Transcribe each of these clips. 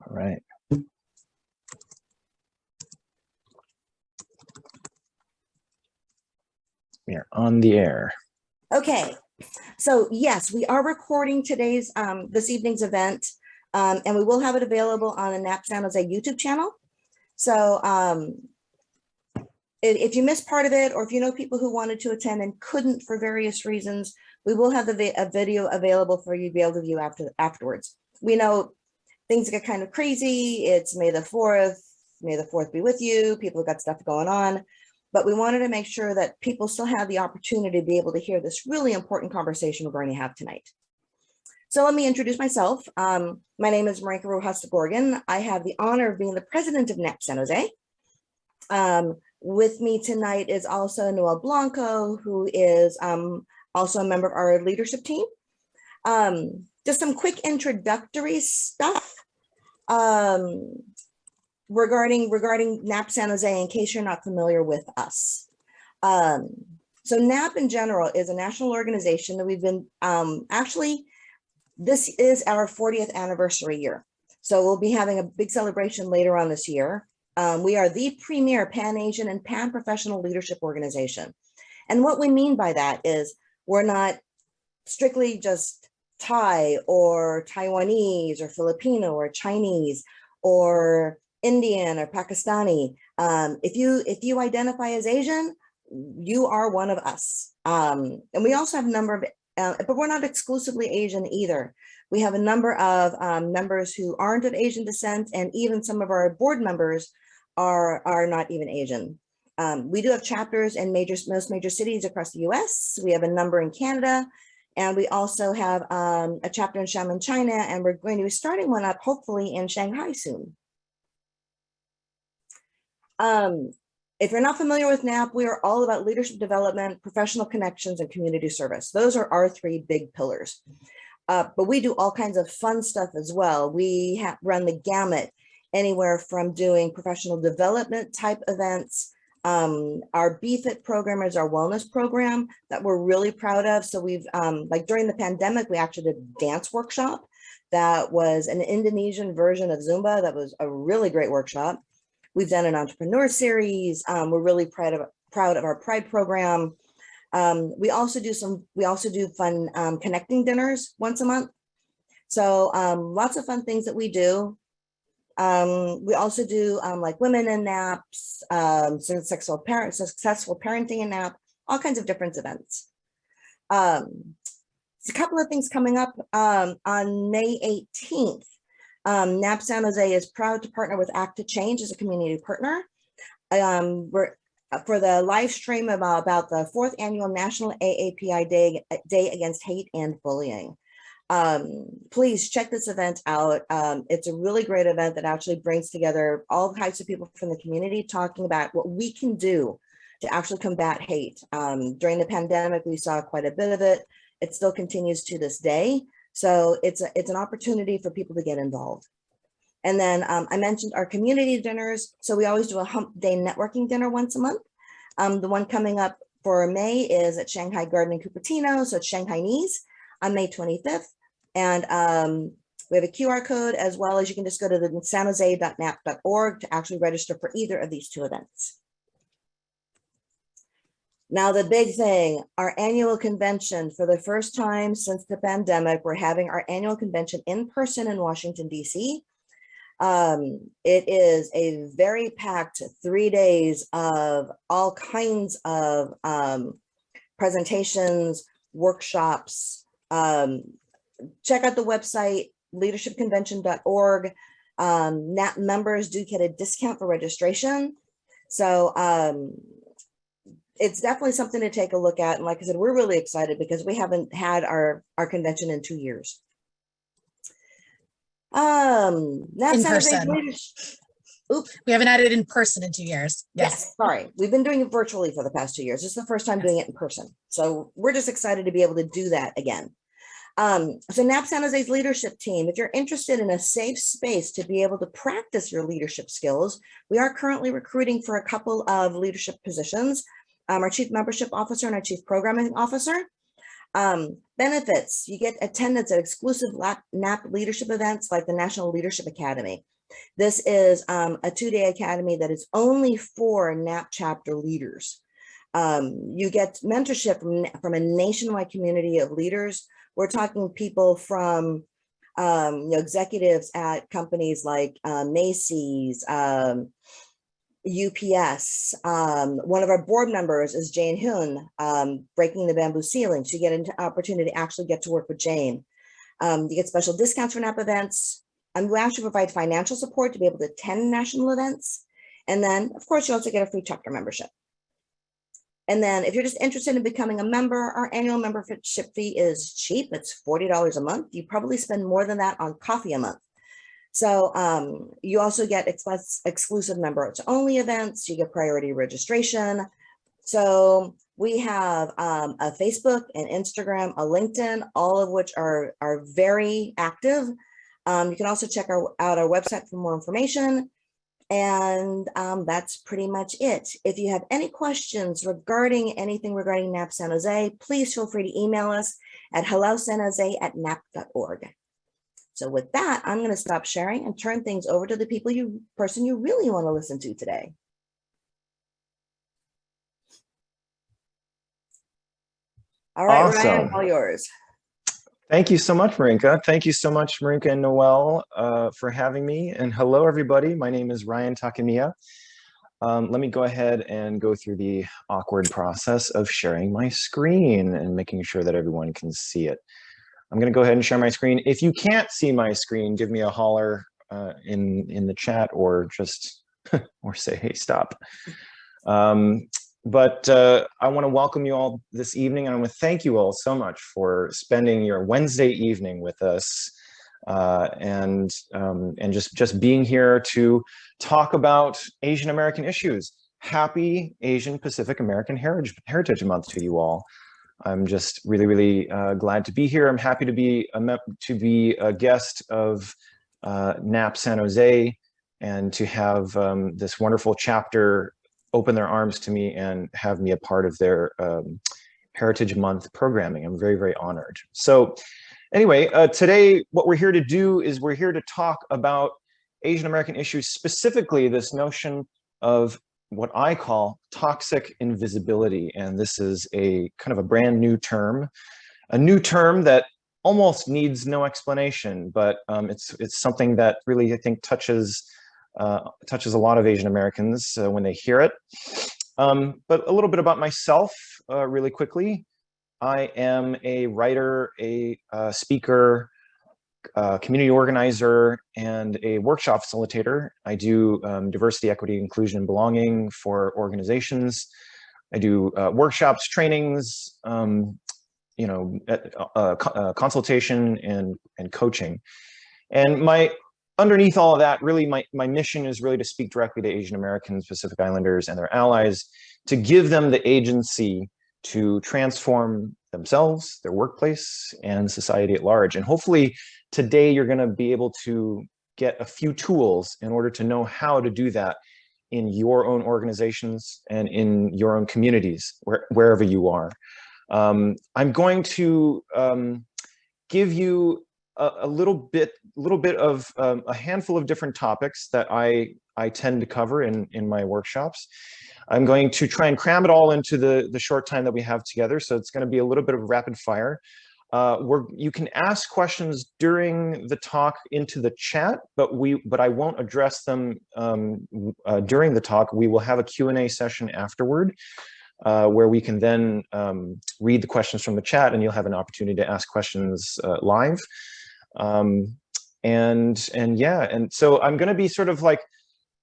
All right. We are on the air. Okay, so yes, we are recording today's this evening's event, and we will have it available on the NAP San Jose YouTube channel. So if you missed part of it, or if you know people who wanted to attend and couldn't for various reasons, we will have a video available for you to be able to view afterwards. We know things get kind of crazy. It's May the 4th. May the 4th be with you. People have got stuff going on. But we wanted to make sure that people still have the opportunity to be able to hear this really important conversation we're going to have tonight. So let me introduce myself. My name is Marinka Rojas de Gorgon. I have the honor of being the president of NAP San Jose. With me tonight is also Noel Blanco, who is also a member of our leadership team. Just some quick introductory stuff regarding NAP San Jose, in case you're not familiar with us. So NAP in general is a national organization that we've been, actually, this is our 40th anniversary year. So we'll be having a big celebration later on this year. We are the premier Pan-Asian and Pan-Professional leadership organization. And what we mean by that is we're not strictly just Thai or Taiwanese or Filipino or Chinese or Indian or Pakistani. If you identify as Asian, you are one of us. And we also have a number of, but we're not exclusively Asian either. We have a number of members who aren't of Asian descent, and even some of our board members are not even Asian. We do have chapters in most major cities across the US. We have a number in Canada, and we also have a chapter in Xiamen, China, and we're going to be starting one up hopefully in Shanghai soon. If you're not familiar with NAP, we are all about leadership development, professional connections, and community service. Those are our three big pillars. But we do all kinds of fun stuff as well. We run the gamut, anywhere from doing professional development type events. Our BFIT program is our wellness program that we're really proud of. So we've, like during the pandemic, we actually did a dance workshop that was an Indonesian version of Zumba. That was a really great workshop. We've done an entrepreneur series. We're really proud of our Pride program. We also do fun connecting dinners once a month. So lots of fun things that we do. We also do like women in naps, successful parenting in nap, all kinds of different events. A couple of things coming up on May 18th. NAP San Jose is proud to partner with Act to Change as a community partner. For the live stream about the 4th annual National AAPI Day Against Hate and Bullying. Please check this event out. It's a really great event that actually brings together all types of people from the community talking about what we can do to actually combat hate. During the pandemic, we saw quite a bit of it. It still continues to this day. So it's an opportunity for people to get involved. And then I mentioned our community dinners. So we always do a hump day networking dinner once a month. The one coming up for May is at Shanghai Garden in Cupertino. So it's Shanghainese on May 25th. And we have a QR code, as well as you can just go to the sanjose.nap.org to actually register for either of these two events. Now, the big thing, our annual convention. For the first time since the pandemic, we're having our annual convention in person in Washington, D.C. It is a very packed 3 days of all kinds of presentations, workshops. Check out the website, leadershipconvention.org. NAP members do get a discount for registration. So it's definitely something to take a look at. And like I said, we're really excited because we haven't had our convention in 2 years. In person. Oops. We haven't had it in person in 2 years. Yes, sorry. We've been doing it virtually for the past 2 years. This is the first time doing it in person. So we're just excited to be able to do that again. So NAP San Jose's leadership team, if you're interested in a safe space to be able to practice your leadership skills, we are currently recruiting for a couple of leadership positions. Our Chief Membership Officer and our Chief Programming Officer. Benefits, you get attendance at exclusive NAP leadership events like the National Leadership Academy. This is a 2-day academy that is only for NAP chapter leaders. You get mentorship from a nationwide community of leaders. We're talking people from executives at companies like Macy's, UPS. One of our board members is Jane Hyun, breaking the bamboo ceiling. So you get an opportunity to actually get to work with Jane. You get special discounts for NAP events. We actually provide financial support to be able to attend national events. And then, of course, you also get a free chapter membership. And then if you're just interested in becoming a member, our annual membership fee is cheap. It's $40 a month. You probably spend more than that on coffee a month. So you also get exclusive members only events. You get priority registration. So we have a Facebook, an Instagram, a LinkedIn, all of which are very active. You can also check out our website for more information. And that's pretty much it. If you have any questions regarding anything regarding NAP San Jose, please feel free to email us at hellosanjose@nap.org. So with that, I'm going to stop sharing and turn things over to the person you really want to listen to today. All right, Awesome. Ryan, all yours. Thank you so much, Marinka. Thank you so much, Marinka and Noel, for having me. And hello, everybody. My name is Ryan Takemiya. Let me go ahead and go through the awkward process of sharing my screen and making sure that everyone can see it. I'm going to go ahead and share my screen. If you can't see my screen, give me a holler in the chat, or just or say, hey, stop. But I want to welcome you all this evening, and I want to thank you all so much for spending your Wednesday evening with us, and just being here to talk about Asian American issues. Happy Asian Pacific American Heritage Month to you all. I'm just really glad to be here. I'm happy to be a guest of NAP San Jose, and to have this wonderful chapter open their arms to me and have me a part of their Heritage Month programming. I'm very honored. So anyway, today what we're here to do is we're here to talk about Asian American issues, specifically this notion of what I call toxic invisibility. And this is a kind of a brand new term, that almost needs no explanation, but it's something that really, I think, touches a lot of Asian Americans when they hear it. But a little bit about myself really quickly. I am a writer, a speaker, community organizer, and a workshop facilitator. I do diversity, equity, inclusion, and belonging for organizations. I do workshops, trainings, consultation and coaching. And underneath all of that, really my mission is really to speak directly to Asian Americans, Pacific Islanders, and their allies, to give them the agency to transform themselves, their workplace, and society at large. And hopefully today you're going to be able to get a few tools in order to know how to do that in your own organizations and in your own communities, wherever you are. I'm going to give you a little bit of a handful of different topics that I tend to cover in my workshops. I'm going to try and cram it all into the short time that we have together. So it's going to be a little bit of rapid fire. You can ask questions during the talk into the chat, but I won't address them during the talk. We will have a Q&A session afterward, where we can then read the questions from the chat, and you'll have an opportunity to ask questions live. And so I'm going to be sort of like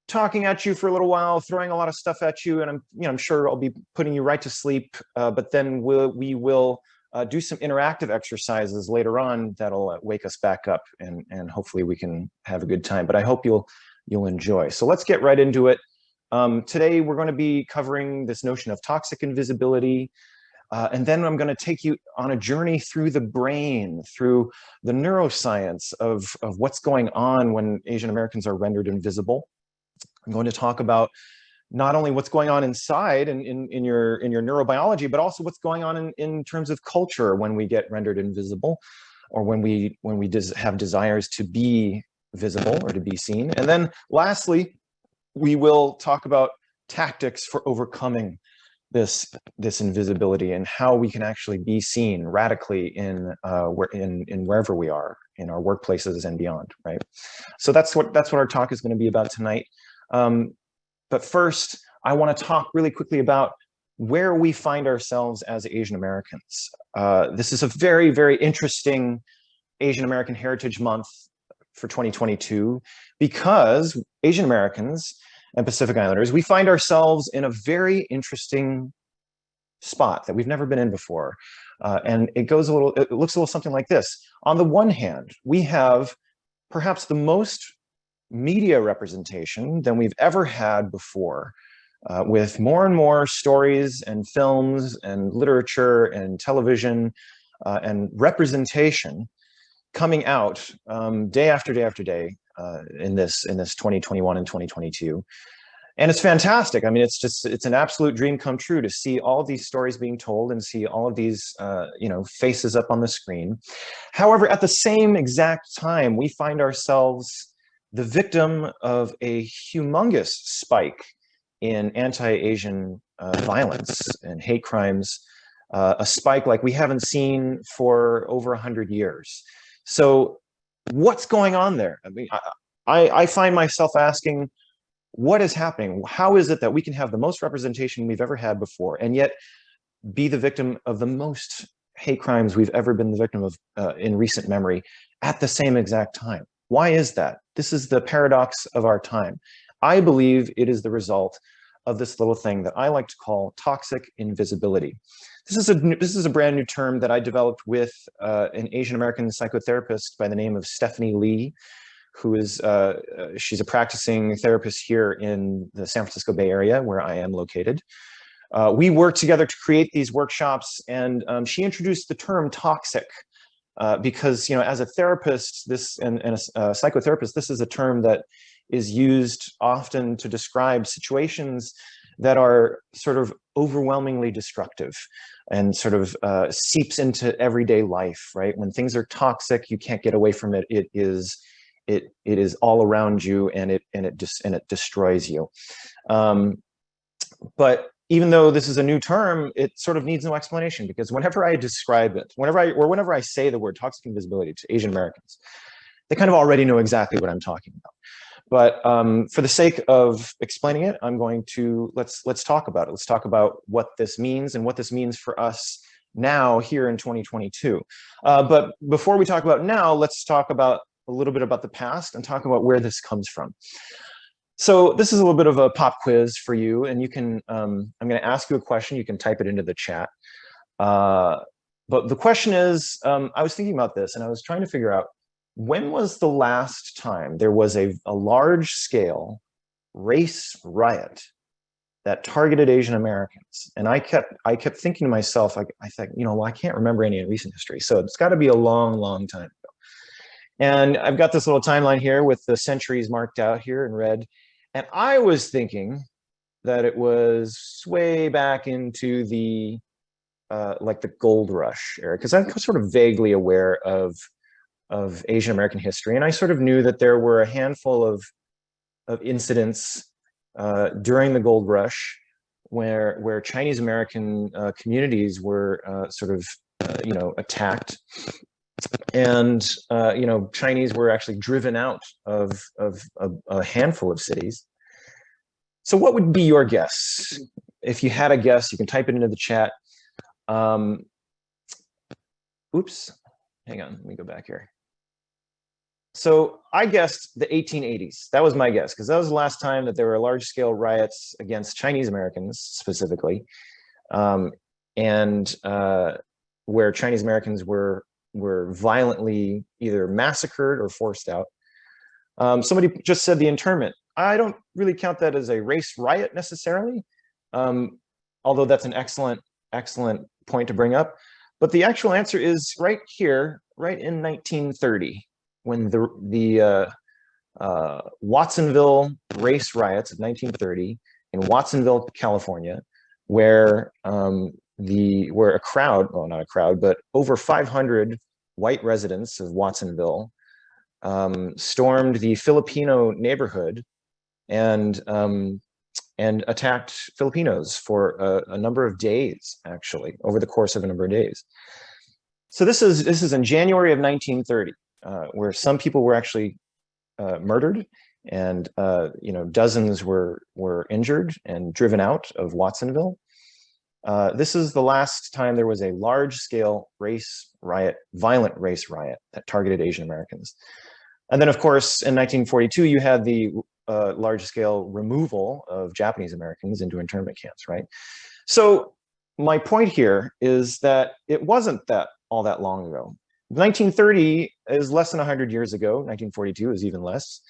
talking at you for a little while, throwing a lot of stuff at you, and I'm sure I'll be putting you right to sleep. But then we will do some interactive exercises later on that'll wake us back up, and hopefully we can have a good time. But I hope you'll enjoy. So let's get right into it. Today we're going to be covering this notion of toxic invisibility. And then I'm going to take you on a journey through the brain, through the neuroscience of what's going on when Asian Americans are rendered invisible. I'm going to talk about not only what's going on inside in your neurobiology, but also what's going on in terms of culture when we get rendered invisible, or when we have desires to be visible or to be seen. And then lastly, we will talk about tactics for overcoming this invisibility, and how we can actually be seen radically in wherever we are, in our workplaces and beyond, right? So that's what our talk is going to be about tonight. But first, I want to talk really quickly about where we find ourselves as Asian Americans. This is a very, very interesting Asian American Heritage Month for 2022, because Asian Americans and Pacific Islanders, we find ourselves in a very interesting spot that we've never been in before. And it looks a little something like this. On the one hand, we have perhaps the most media representation than we've ever had before, with more and more stories and films and literature and television and representation coming out day after day after day in this 2021 and 2022. And it's fantastic. I mean, it's an absolute dream come true to see all of these stories being told and see all of these faces up on the screen. However, at the same exact time, we find ourselves the victim of a humongous spike in anti-Asian violence and hate crimes, a spike like we haven't seen for over 100 years. So what's going on there? I mean, I find myself asking, what is happening? How is it that we can have the most representation we've ever had before, and yet be the victim of the most hate crimes we've ever been the victim of in recent memory at the same exact time? Why is that? This is the paradox of our time. I believe it is the result of this little thing that I like to call toxic invisibility. This is a brand new term that I developed with an Asian American psychotherapist by the name of Stephanie Lee, who is she's a practicing therapist here in the San Francisco Bay Area, where I am located. We worked together to create these workshops, and she introduced the term toxic because, as a therapist, and a psychotherapist, this is a term that is used often to describe situations that are sort of overwhelmingly destructive and sort of seeps into everyday life, right? When things are toxic, you can't get away from it. It is all around you, and it destroys you. But even though this is a new term, it sort of needs no explanation, because whenever I describe it, whenever I say the word toxic invisibility to Asian Americans, they kind of already know exactly what I'm talking about. But for the sake of explaining it, I'm going to let's talk about it. Let's talk about what this means and what this means for us now here in 2022. But before we talk about now, let's talk about a little bit about the past and talk about where this comes from. So this is a little bit of a pop quiz for you, and you can, I'm going to ask you a question. You can type it into the chat. But the question is, I was thinking about this, and I was trying to figure out, when was the last time there was a large-scale race riot that targeted Asian Americans? And I kept thinking to myself, I think, well, I can't remember any in recent history, so it's got to be a long, long time ago. And I've got this little timeline here with the centuries marked out here in red. And I was thinking that it was way back into the like the gold rush era, because I'm sort of vaguely aware of Asian American history, and I sort of knew that there were a handful of incidents during the gold rush where Chinese American communities were sort of attacked, and Chinese were actually driven out of a handful of cities. So what would be your guess? If you had a guess, you can type it into the chat. Oops, hang on, let me go back here. So I guessed the 1880s. That was my guess, because that was the last time that there were large-scale riots against Chinese Americans specifically, and where Chinese Americans were violently either massacred or forced out. Somebody just said the internment. I don't really count that as a race riot necessarily, although that's an excellent point to bring up. But the actual answer is right here, right in 1930. When the Watsonville race riots of 1930 in Watsonville, California, where a crowd, well, not a crowd, but over 500 white residents of Watsonville stormed the Filipino neighborhood and attacked Filipinos for a number of days, actually, over the course of a number of days. So this is in January of 1930, where some people were actually murdered, and dozens were injured and driven out of Watsonville. This is the last time there was a large-scale violent race riot that targeted Asian Americans. And then, of course, in 1942, you had the large-scale removal of Japanese Americans into internment camps, right? So my point here is that it wasn't all that long ago. 1930 is less than 100 years ago. 1942 is even less.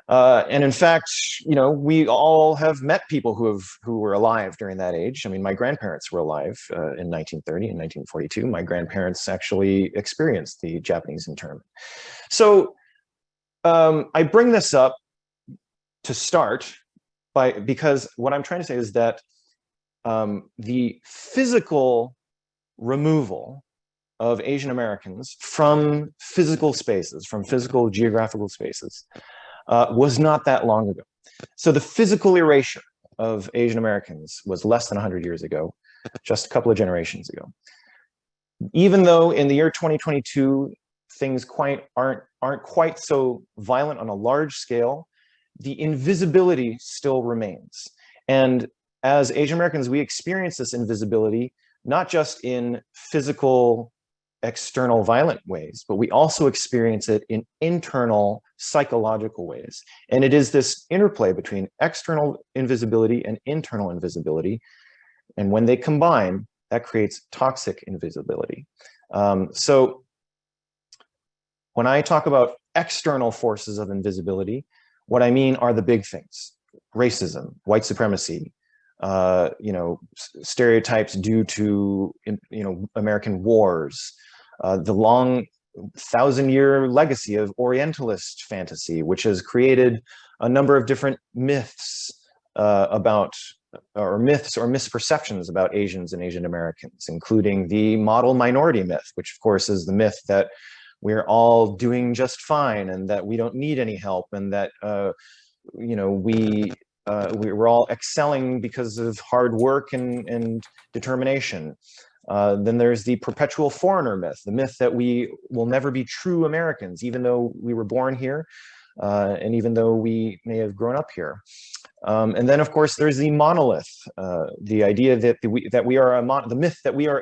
And in fact, we all have met people who were alive during that age. I mean, my grandparents were alive in 1930 and 1942. My grandparents actually experienced the Japanese internment. So I bring this up to start because what I'm trying to say is that the physical removal of Asian Americans from physical spaces, from physical geographical spaces, was not that long ago. So the physical erasure of Asian Americans was less than 100 years ago, just a couple of generations ago. Even though in the year 2022, things aren't quite so violent on a large scale, the invisibility still remains. And as Asian Americans, we experience this invisibility, not just in physical, external violent ways, but we also experience it in internal psychological ways. And it is this interplay between external invisibility and internal invisibility. And when they combine, that creates toxic invisibility. So when I talk about external forces of invisibility, what I mean are the big things: racism, white supremacy, stereotypes due to American wars, the long 1,000-year legacy of Orientalist fantasy, which has created a number of different myths myths or misperceptions about Asians and Asian Americans, including the model minority myth, which of course is the myth that we're all doing just fine and that we don't need any help, and that we're all excelling because of hard work and determination. Then there's the perpetual foreigner myth, the myth that we will never be true Americans, even though we were born here, and even though we may have grown up here. And then, of course, there's the monolith, the idea that the myth that we are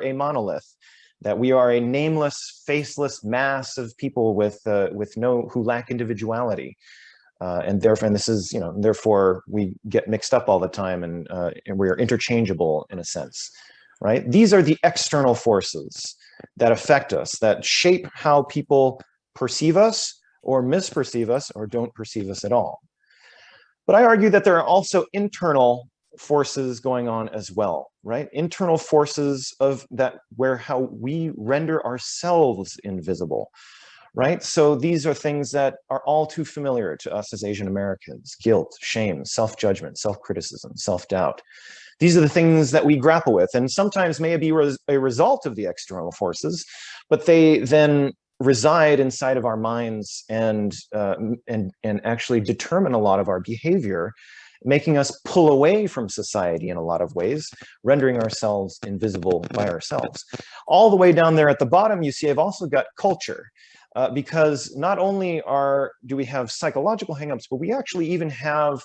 a monolith, that we are a nameless, faceless mass of people who lack individuality. And therefore we get mixed up all the time, and we're interchangeable in a sense, right? These are the external forces that affect us, that shape how people perceive us or misperceive us or don't perceive us at all. But I argue that there are also internal forces going on as well, right? Internal forces how we render ourselves invisible, right? So these are things that are all too familiar to us as Asian Americans: guilt, shame, self-judgment, self-criticism, self-doubt. These are the things that we grapple with, and sometimes may be a result of the external forces, but they then reside inside of our minds and actually determine a lot of our behavior, making us pull away from society in a lot of ways, rendering ourselves invisible by ourselves. All the way down there at the bottom, you see I've also got culture. Because not only do we have psychological hangups, but we actually even have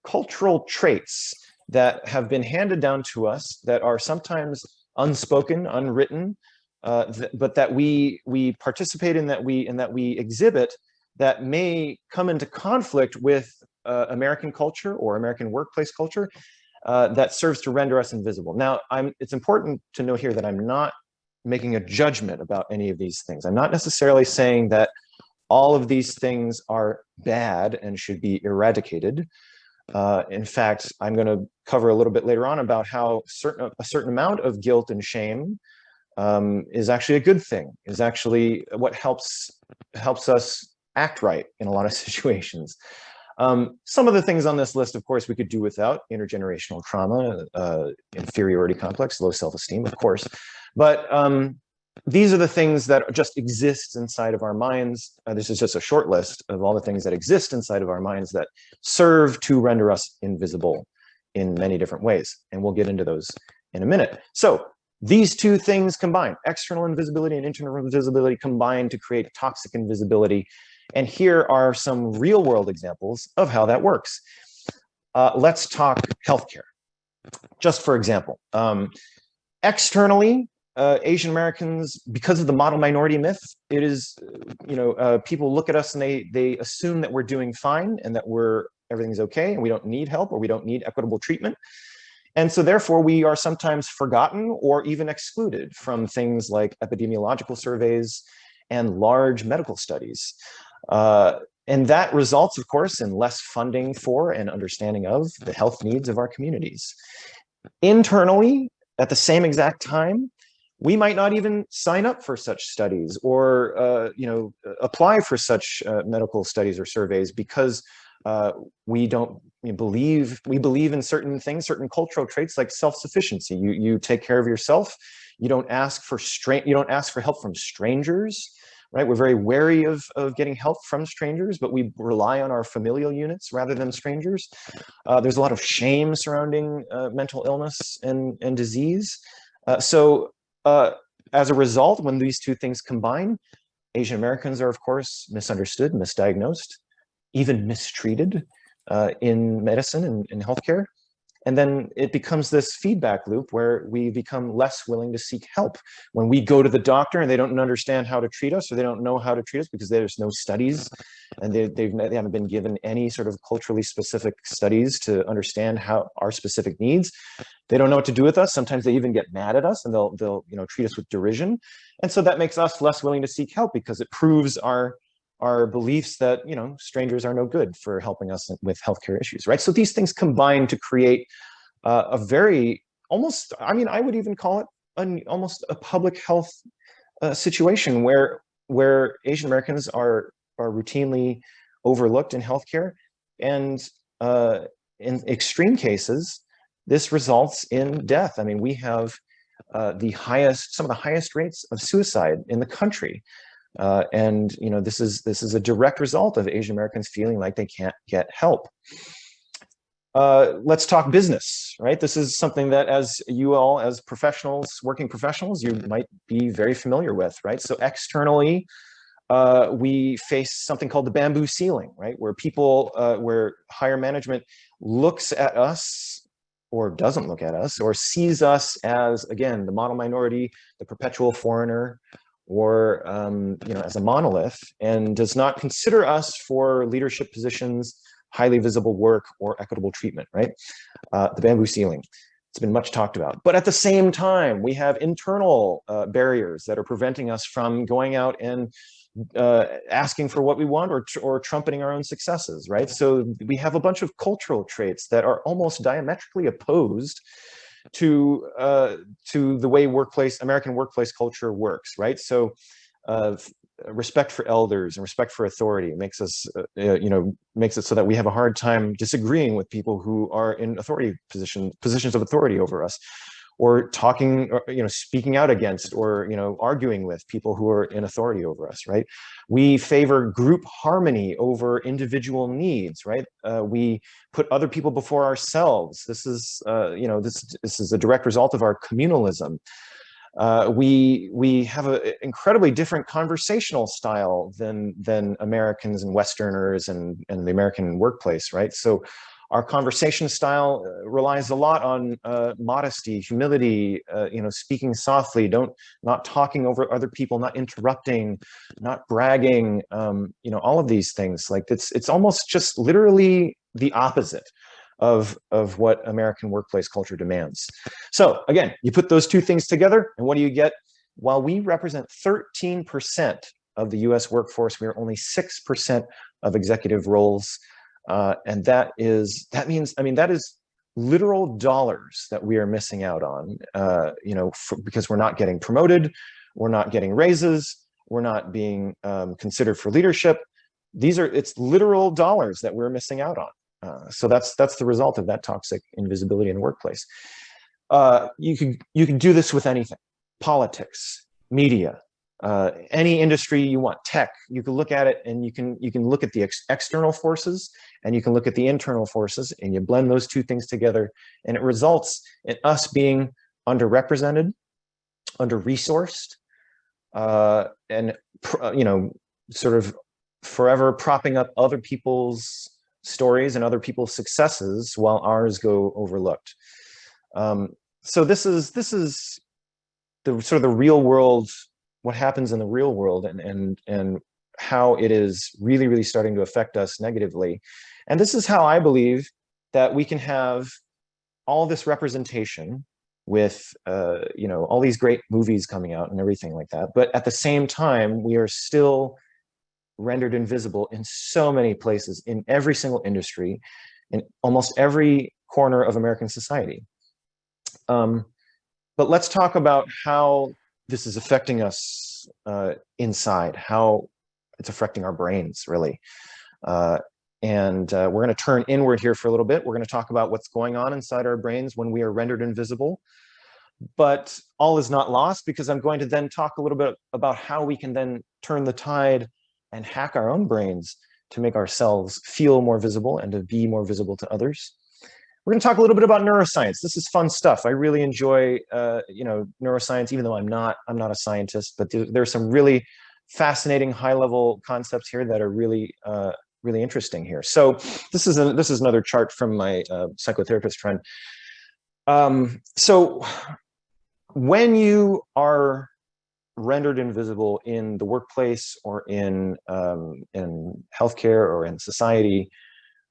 cultural traits that have been handed down to us that are sometimes unspoken, unwritten, but that we participate in, that we exhibit, that may come into conflict with American culture or American workplace culture, that serves to render us invisible. Now, it's important to note here that I'm not making a judgment about any of these things. I'm not necessarily saying that all of these things are bad and should be eradicated. In fact, I'm going to cover a little bit later on about how a certain amount of guilt and shame is actually a good thing, is actually what helps us act right in a lot of situations. Some of the things on this list, of course, we could do without: intergenerational trauma, inferiority complex, low self-esteem, of course. But these are the things that just exist inside of our minds. This is just a short list of all the things that exist inside of our minds that serve to render us invisible in many different ways. And we'll get into those in a minute. So these two things combined, external invisibility and internal invisibility, combine to create toxic invisibility. And here are some real world examples of how that works. Let's talk healthcare. Just for example, externally, Asian Americans, because of the model minority myth, it is, people look at us and they assume that we're doing fine and that everything's okay and we don't need help or we don't need equitable treatment. And so therefore we are sometimes forgotten or even excluded from things like epidemiological surveys and large medical studies. And that results, of course, in less funding for and understanding of the health needs of our communities. Internally, at the same exact time, we might not even sign up for such studies or apply for such medical studies or surveys because we believe in certain things, certain cultural traits like self-sufficiency. You take care of yourself. You don't ask for help from strangers, right? We're very wary of getting help from strangers, but we rely on our familial units rather than strangers. There's a lot of shame surrounding mental illness and disease. So as a result, when these two things combine, Asian Americans are, of course, misunderstood, misdiagnosed, even mistreated in medicine and in healthcare. And then it becomes this feedback loop where we become less willing to seek help. When we go to the doctor and they don't understand how to treat us, or they don't know how to treat us because there's no studies and they haven't been given any sort of culturally specific studies to understand how our specific needs. They don't know what to do with us. Sometimes they even get mad at us and they'll treat us with derision. And so that makes us less willing to seek help because it proves our beliefs that, strangers are no good for helping us with healthcare issues, right? So these things combine to create a very I would even call it almost a public health situation where Asian Americans are routinely overlooked in healthcare. And in extreme cases, this results in death. I mean, we have some of the highest rates of suicide in the country. And this is a direct result of Asian Americans feeling like they can't get help. Let's talk business, right? This is something that as you all, as professionals, working professionals, you might be very familiar with, right? So externally, we face something called the bamboo ceiling, right? Where higher management looks at us or doesn't look at us or sees us as, again, the model minority, the perpetual foreigner, or as a monolith, and does not consider us for leadership positions, highly visible work, or equitable treatment, right? The bamboo ceiling. It's been much talked about. But at the same time, we have internal barriers that are preventing us from going out and asking for what we want or trumpeting our own successes, right? So we have a bunch of cultural traits that are almost diametrically opposed to the way American workplace culture works, right? So respect for elders and respect for authority makes us, makes it so that we have a hard time disagreeing with people who are in positions of authority over us, or talking, or, speaking out against, or, arguing with people who are in authority over us, right? We favor group harmony over individual needs, right? We put other people before ourselves. This is, this is a direct result of our communalism. We have an incredibly different conversational style than Americans and Westerners and the American workplace, right? So our conversation style relies a lot on modesty, humility, speaking softly, not talking over other people, not interrupting, not bragging, all of these things. Like it's almost just literally the opposite of what American workplace culture demands. So again, you put those two things together, and what do you get? While we represent 13% of the US workforce, we are only 6% of executive roles. And that is literal dollars that we are missing out on, because we're not getting promoted, we're not getting raises, we're not being considered for leadership. it's literal dollars that we're missing out on. So that's the result of that toxic invisibility in the workplace. You can do this with anything: politics, media, any industry you want, tech. You can look at it, and you can look at the external forces, and you can look at the internal forces, and you blend those two things together, and it results in us being underrepresented, under-resourced, and sort of forever propping up other people's stories and other people's successes while ours go overlooked. So this is the sort of the real world, what happens in the real world, and how it is really, really starting to affect us negatively. And this is how I believe that we can have all this representation with all these great movies coming out and everything like that, but at the same time we are still rendered invisible in so many places, in every single industry, in almost every corner of American society. But let's talk about how this is affecting us inside, how it's affecting our brains, really. And we're going to turn inward here for a little bit. We're going to talk about what's going on inside our brains when we are rendered invisible. But all is not lost, because I'm going to then talk a little bit about how we can then turn the tide and hack our own brains to make ourselves feel more visible and to be more visible to others. We're going to talk a little bit about neuroscience. This is fun stuff. I really enjoy, neuroscience, even though I'm not a scientist. But there's some really fascinating, high-level concepts here that are really, really interesting here. So this is another chart from my psychotherapist friend. So when you are rendered invisible in the workplace or in healthcare or in society,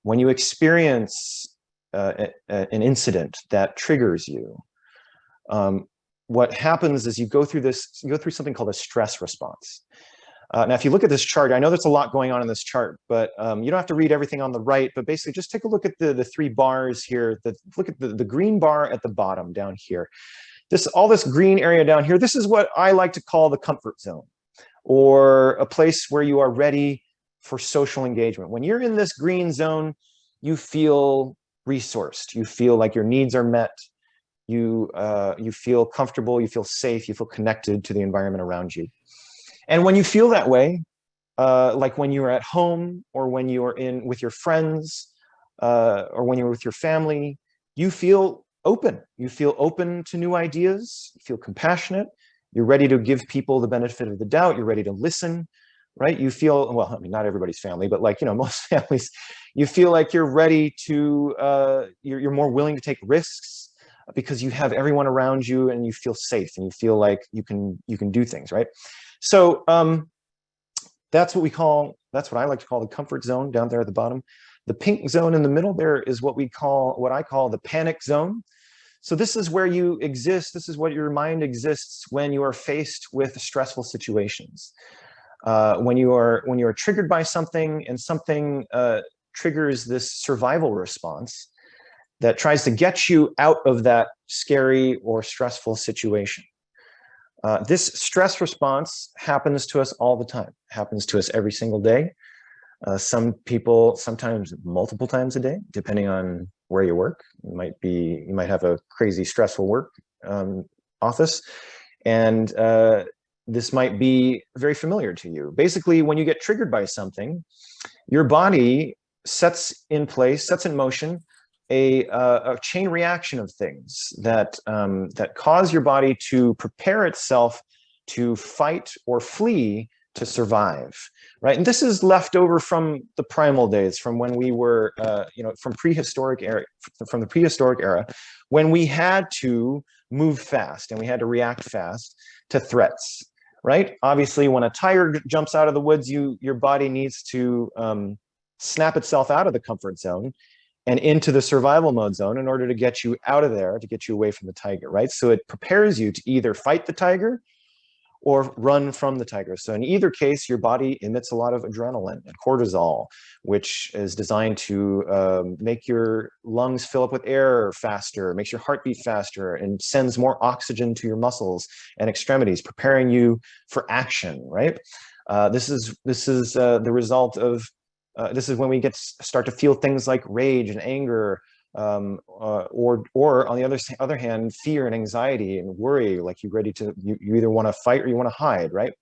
when you experience an incident that triggers you, what happens is you go through something called a stress response. Now, if you look at this chart, I know there's a lot going on in this chart, but you don't have to read everything on the right, but basically just take a look at the three bars here. Look at the green bar at the bottom down here. All this green area down here, this is what I like to call the comfort zone, or a place where you are ready for social engagement. When you're in this green zone, you feel resourced. You feel like your needs are met. You feel comfortable. You feel safe. You feel connected to the environment around you. And when you feel that way, like when you're at home, or when you're with your friends, or when you're with your family, you feel open. You feel open to new ideas. You feel compassionate. You're ready to give people the benefit of the doubt. You're ready to listen, right? You feel, well, I mean, not everybody's family, but most families, you feel like you're ready to, you're more willing to take risks because you have everyone around you and you feel safe and you feel like you can do things, right? So that's what I like to call the comfort zone down there at the bottom. The pink zone in the middle there is what I call the panic zone. So this is where you exist. This is what your mind exists when you are faced with stressful situations. When you are triggered by something, and something triggers this survival response that tries to get you out of that scary or stressful situation. This stress response happens to us all the time, happens to us every single day. Some people, sometimes multiple times a day, depending on where you work. You might have a crazy stressful work office, and this might be very familiar to you. Basically, when you get triggered by something, your body sets in motion a chain reaction of things that cause your body to prepare itself to fight or flee to survive, right? And this is left over from the primal days, from when we were, from the prehistoric era, when we had to move fast and we had to react fast to threats, right? Obviously, when a tiger jumps out of the woods, your body needs to snap itself out of the comfort zone and into the survival mode zone in order to get you out of there, to get you away from the tiger, right? So it prepares you to either fight the tiger or run from the tiger. So in either case, your body emits a lot of adrenaline and cortisol, which is designed to make your lungs fill up with air faster, makes your heart beat faster, and sends more oxygen to your muscles and extremities, preparing you for action, right? This is the result of this is when we start to feel things like rage and anger, or on the other hand, fear and anxiety and worry, like you either want to fight or you want to hide, right?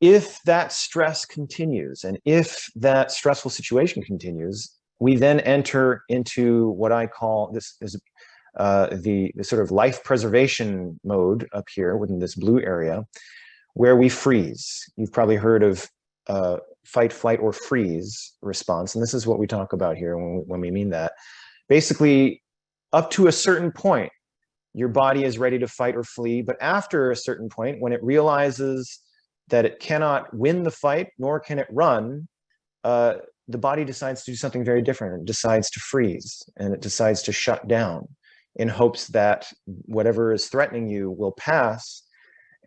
If that stress continues, and if that stressful situation continues, we then enter into what I call the sort of life preservation mode up here within this blue area, where we freeze. You've probably heard of fight, flight, or freeze response, and this is what we talk about here when we mean that. Basically, up to a certain point, your body is ready to fight or flee, but after a certain point, when it realizes that it cannot win the fight, nor can it run, the body decides to do something very different. It decides to freeze, and it decides to shut down in hopes that whatever is threatening you will pass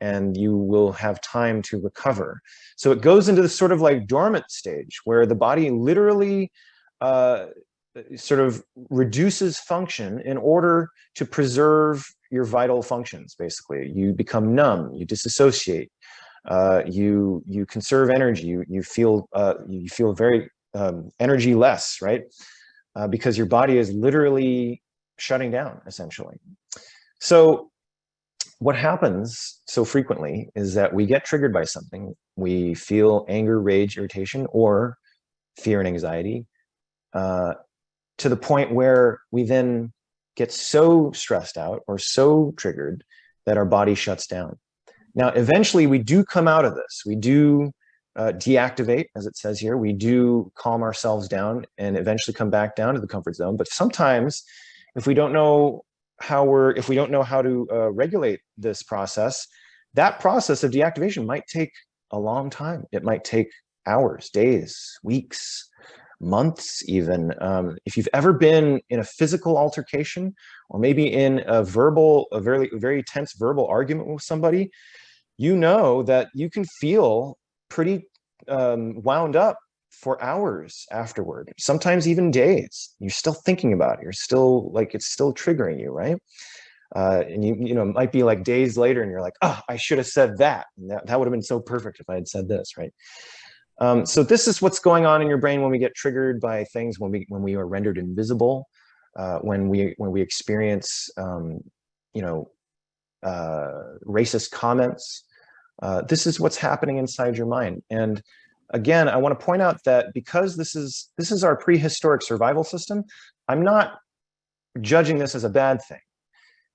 and you will have time to recover. So it goes into this sort of like dormant stage where the body literally sort of reduces function in order to preserve your vital functions. Basically, you become numb, you disassociate, you conserve energy, you feel very energy less, right? Because your body is literally shutting down, essentially. So what happens so frequently is that we get triggered by something. We feel anger, rage, irritation, or fear and anxiety, to the point where we then get so stressed out or so triggered that our body shuts down. Now, eventually we do come out of this. We do deactivate, as it says here. We do calm ourselves down and eventually come back down to the comfort zone. But sometimes, if we don't know how to regulate this process, that process of deactivation might take a long time. It might take hours, days, weeks, months even. If you've ever been in a physical altercation, or maybe in a very, very tense verbal argument with somebody, you know that you can feel pretty wound up for hours afterward, sometimes even days. You're still thinking about it. You're still like, it's still triggering you, right? And you know, it might be like days later and you're like, oh, I should have said that. And that would have been so perfect if I had said this, right? So this is what's going on in your brain when we get triggered by things, when we are rendered invisible, when we experience, you know, racist comments. This is what's happening inside your mind. And again, I want to point out that because this is our prehistoric survival system, I'm not judging this as a bad thing.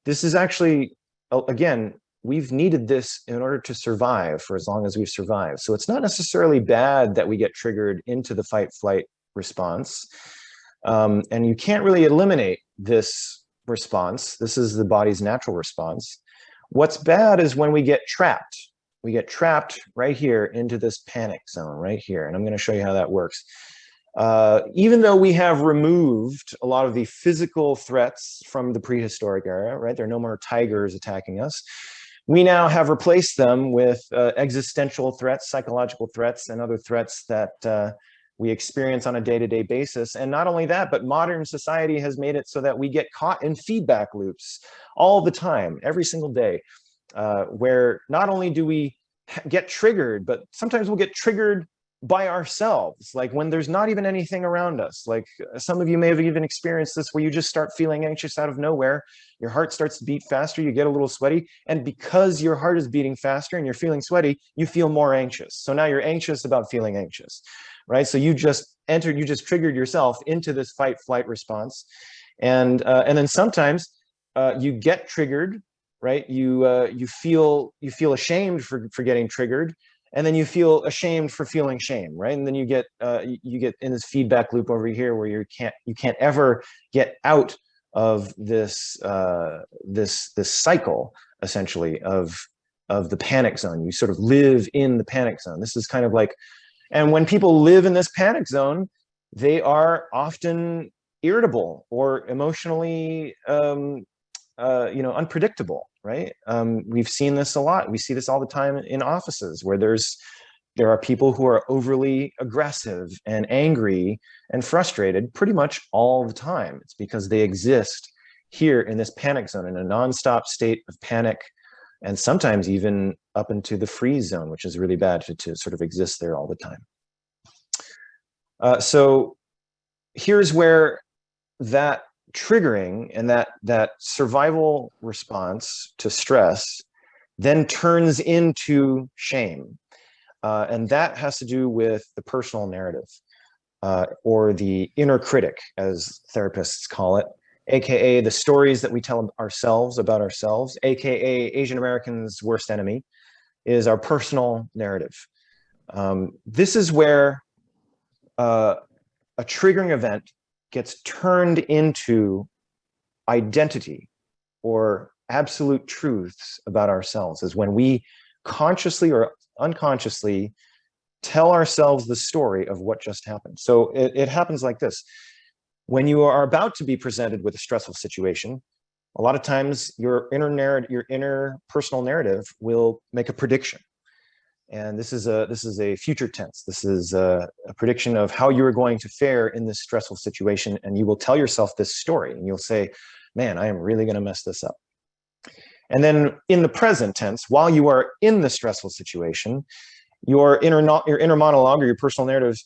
This is actually, again, we've needed this in order to survive for as long as we've survived. So it's not necessarily bad that we get triggered into the fight-flight response. And you can't really eliminate this response. This is the body's natural response. What's bad is when we get trapped. We get trapped right here into this panic zone right here. And I'm going to show you how that works. Even though we have removed a lot of the physical threats from the prehistoric era, right? There are no more tigers attacking us. We now have replaced them with existential threats, psychological threats, and other threats that we experience on a day-to-day basis. And not only that, but modern society has made it so that we get caught in feedback loops all the time, every single day. Where not only do we get triggered, but sometimes we'll get triggered by ourselves, like when there's not even anything around us. Like some of you may have even experienced this, where you just start feeling anxious out of nowhere. Your heart starts to beat faster, you get a little sweaty, and because your heart is beating faster and you're feeling sweaty, you feel more anxious. So now you're anxious about feeling anxious, right? So you just triggered yourself into this fight-flight response. And then sometimes you get triggered, right? You feel ashamed for getting triggered, and then you feel ashamed for feeling shame, right? And then you get in this feedback loop over here where you can't ever get out of this cycle, essentially, of the panic zone. You sort of live in the panic zone. This is kind of like, and when people live in this panic zone, they are often irritable or emotionally unpredictable, right? We've seen this a lot. We see this all the time in offices where there are people who are overly aggressive and angry and frustrated pretty much all the time. It's because they exist here in this panic zone, in a nonstop state of panic and sometimes even up into the freeze zone, which is really bad to sort of exist there all the time. So here's where that triggering and that survival response to stress then turns into shame. And that has to do with the personal narrative, or the inner critic, as therapists call it, AKA the stories that we tell ourselves about ourselves, AKA Asian Americans' worst enemy, is our personal narrative. This is where a triggering event gets turned into identity or absolute truths about ourselves, is when we consciously or unconsciously tell ourselves the story of what just happened. So it happens like this. When you are about to be presented with a stressful situation, a lot of times your inner personal narrative will make a prediction. And this is a future tense. This is a prediction of how you are going to fare in this stressful situation. And you will tell yourself this story and you'll say, man, I am really going to mess this up. And then in the present tense, while you are in the stressful situation, your inner monologue or your personal narrative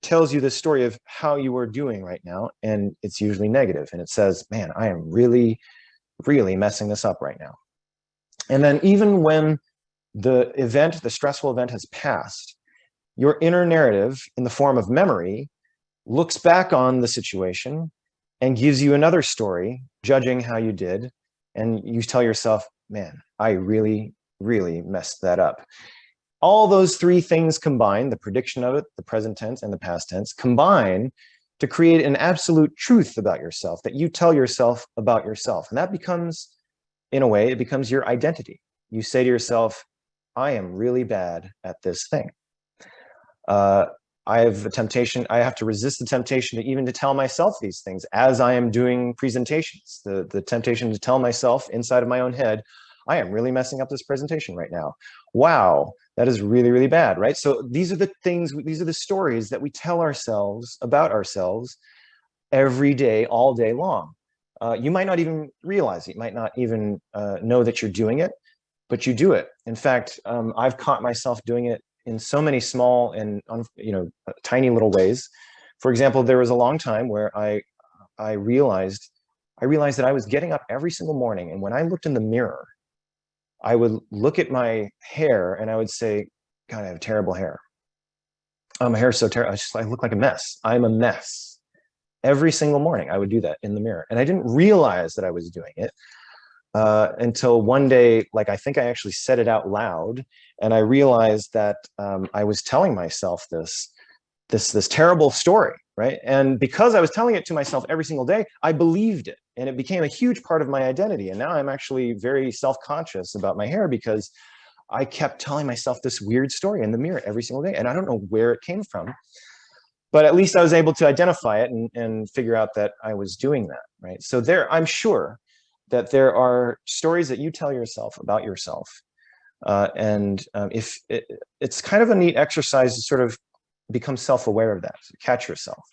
tells you the story of how you are doing right now. And it's usually negative. And it says, man, I am really, really messing this up right now. And then even when the stressful event has passed, your inner narrative in the form of memory looks back on the situation and gives you another story, judging how you did. And you tell yourself, man, I really, really messed that up. All those three things combine, the prediction of it, the present tense and the past tense, combine to create an absolute truth about yourself that you tell yourself about yourself. And that becomes, in a way, it becomes your identity. You say to yourself, I am really bad at this thing. I have to resist the temptation to even to tell myself these things as I am doing presentations. The temptation to tell myself inside of my own head, I am really messing up this presentation right now. Wow, that is really, really bad, right? So these are the stories that we tell ourselves about ourselves every day, all day long. You might not even realize it. You might not even know that you're doing it, but you do it. In fact, I've caught myself doing it in so many small and tiny little ways. For example, there was a long time where I realized that I was getting up every single morning, and when I looked in the mirror, I would look at my hair and I would say, God, I have terrible hair. My hair is so terrible. I look like a mess. I'm a mess. Every single morning I would do that in the mirror. And I didn't realize that I was doing it until one day, like I think I actually said it out loud, and I realized that I was telling myself this terrible story, right? And because I was telling it to myself every single day, I believed it, and it became a huge part of my identity. And now I'm actually very self-conscious about my hair because I kept telling myself this weird story in the mirror every single day, and I don't know where it came from, but at least I was able to identify it and figure out that I was doing that, right? So I'm sure that there are stories that you tell yourself about yourself. If it's kind of a neat exercise to sort of become self-aware of that, to catch yourself.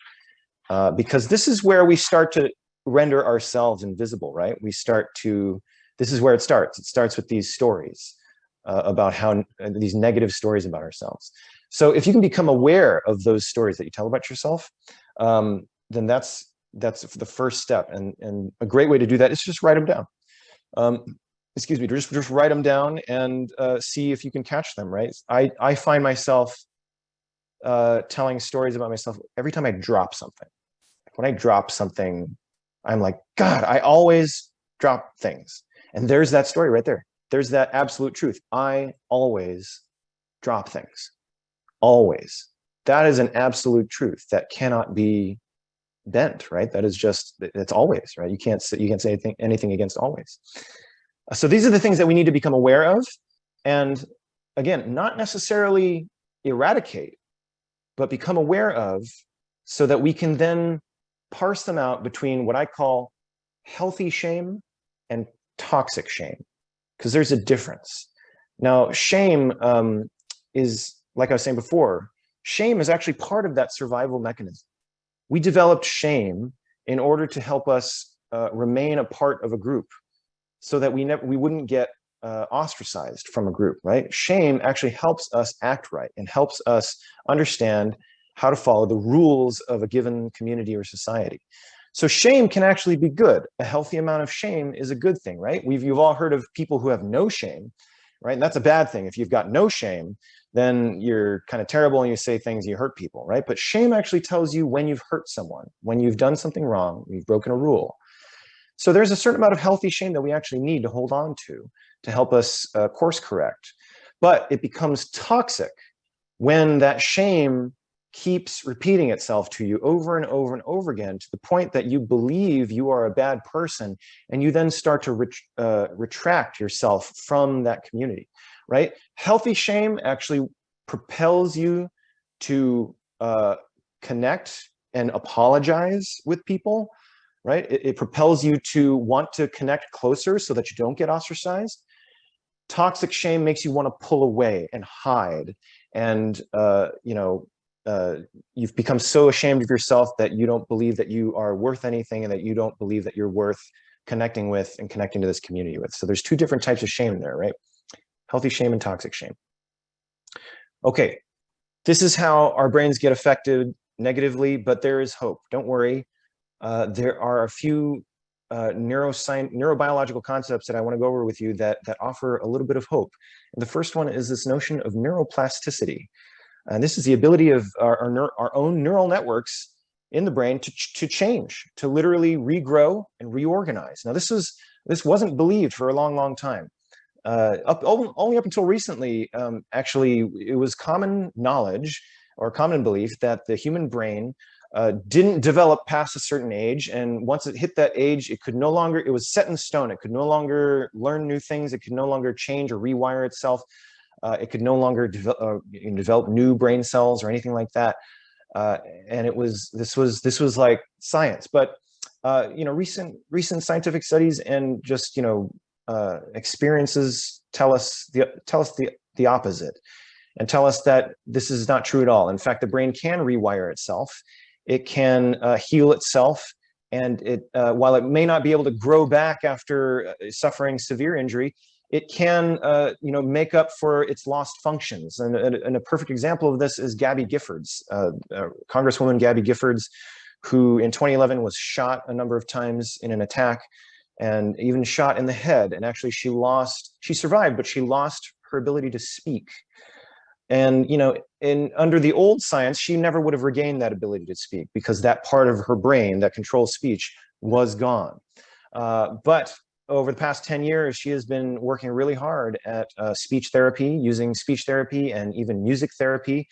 Because this is where we start to render ourselves invisible, right? This is where it starts. It starts with these stories about these negative stories about ourselves. So if you can become aware of those stories that you tell about yourself, then that's the first step. And a great way to do that is just write them down. Just write them down and see if you can catch them, right? I find myself telling stories about myself every time I drop something. When I drop something, I'm like, God, I always drop things. And there's that story right there. There's that absolute truth. I always drop things. Always. That is an absolute truth that cannot be bent, right? That is just, it's always, right? You can't say anything against always. So these are the things that we need to become aware of. And again, not necessarily eradicate, but become aware of, so that we can then parse them out between what I call healthy shame and toxic shame, because there's a difference. Now, shame is, like I was saying before, shame is actually part of that survival mechanism. We developed shame in order to help us remain a part of a group, so that we wouldn't get ostracized from a group, right? Shame actually helps us act right and helps us understand how to follow the rules of a given community or society. So shame can actually be good. A healthy amount of shame is a good thing, right? You've all heard of people who have no shame, right? And that's a bad thing. If you've got no shame, then you're kind of terrible and you say things, you hurt people, right? But shame actually tells you when you've hurt someone, when you've done something wrong, you've broken a rule. So there's a certain amount of healthy shame that we actually need to hold on to help us course correct. But it becomes toxic when that shame keeps repeating itself to you over and over and over again, to the point that you believe you are a bad person, and you then start to retract yourself from that community, right? Healthy shame actually propels you to connect and apologize with people, right? It propels you to want to connect closer so that you don't get ostracized. Toxic shame makes you want to pull away and hide, and you've become so ashamed of yourself that you don't believe that you are worth anything, and that you don't believe that you're worth connecting with and connecting to this community with. So there's two different types of shame there, right? Healthy shame and toxic shame. Okay, this is how our brains get affected negatively, but there is hope. Don't worry. There are a few neurobiological concepts that I want to go over with you that offer a little bit of hope. And the first one is this notion of neuroplasticity. And this is the ability of our own neural networks in the brain to change, to literally regrow and reorganize. Now, this wasn't believed for a long, long time. Only up until recently, actually, it was common knowledge or common belief that the human brain didn't develop past a certain age, and once it hit that age, it was set in stone. It could no longer learn new things. It could no longer change or rewire itself. It could no longer develop new brain cells or anything like that. And this was like science. But recent scientific studies and just experiences tell us the opposite, and tell us that this is not true at all. In fact, the brain can rewire itself. It can heal itself, and while it may not be able to grow back after suffering severe injury, it can make up for its lost functions. And a perfect example of this is Gabby Giffords, Congresswoman Gabby Giffords, who in 2011 was shot a number of times in an attack, and even shot in the head. And actually she survived, but she lost her ability to speak. And under the old science, she never would have regained that ability to speak, because that part of her brain that controls speech was gone. But over the past 10 years, she has been working really hard at speech therapy, using speech therapy and even music therapy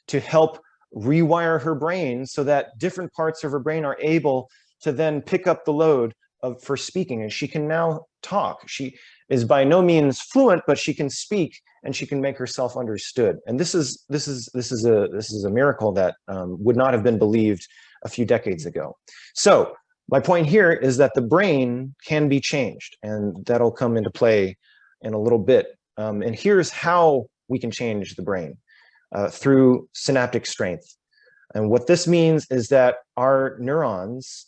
to help rewire her brain so that different parts of her brain are able to then pick up the load for speaking. And she can now talk. She is by no means fluent, but she can speak and she can make herself understood. And this is a miracle that would not have been believed a few decades ago. So my point here is that the brain can be changed, and that'll come into play in a little bit. And here's how we can change the brain through synaptic strength. And what this means is that our neurons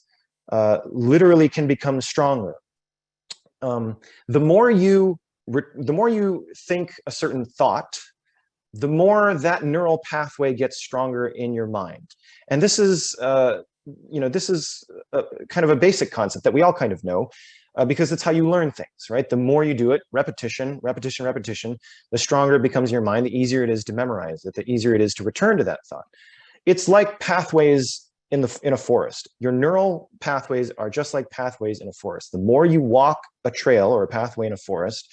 literally can become stronger. The more you think a certain thought, the more that neural pathway gets stronger in your mind. And this is kind of a basic concept that we all kind of know, because it's how you learn things, right? The more you do it, repetition, the stronger it becomes in your mind, the easier it is to memorize it, the easier it is to return to that thought. It's like pathways in a forest. Your neural pathways are just like pathways in a forest. The more you walk a trail or a pathway in a forest,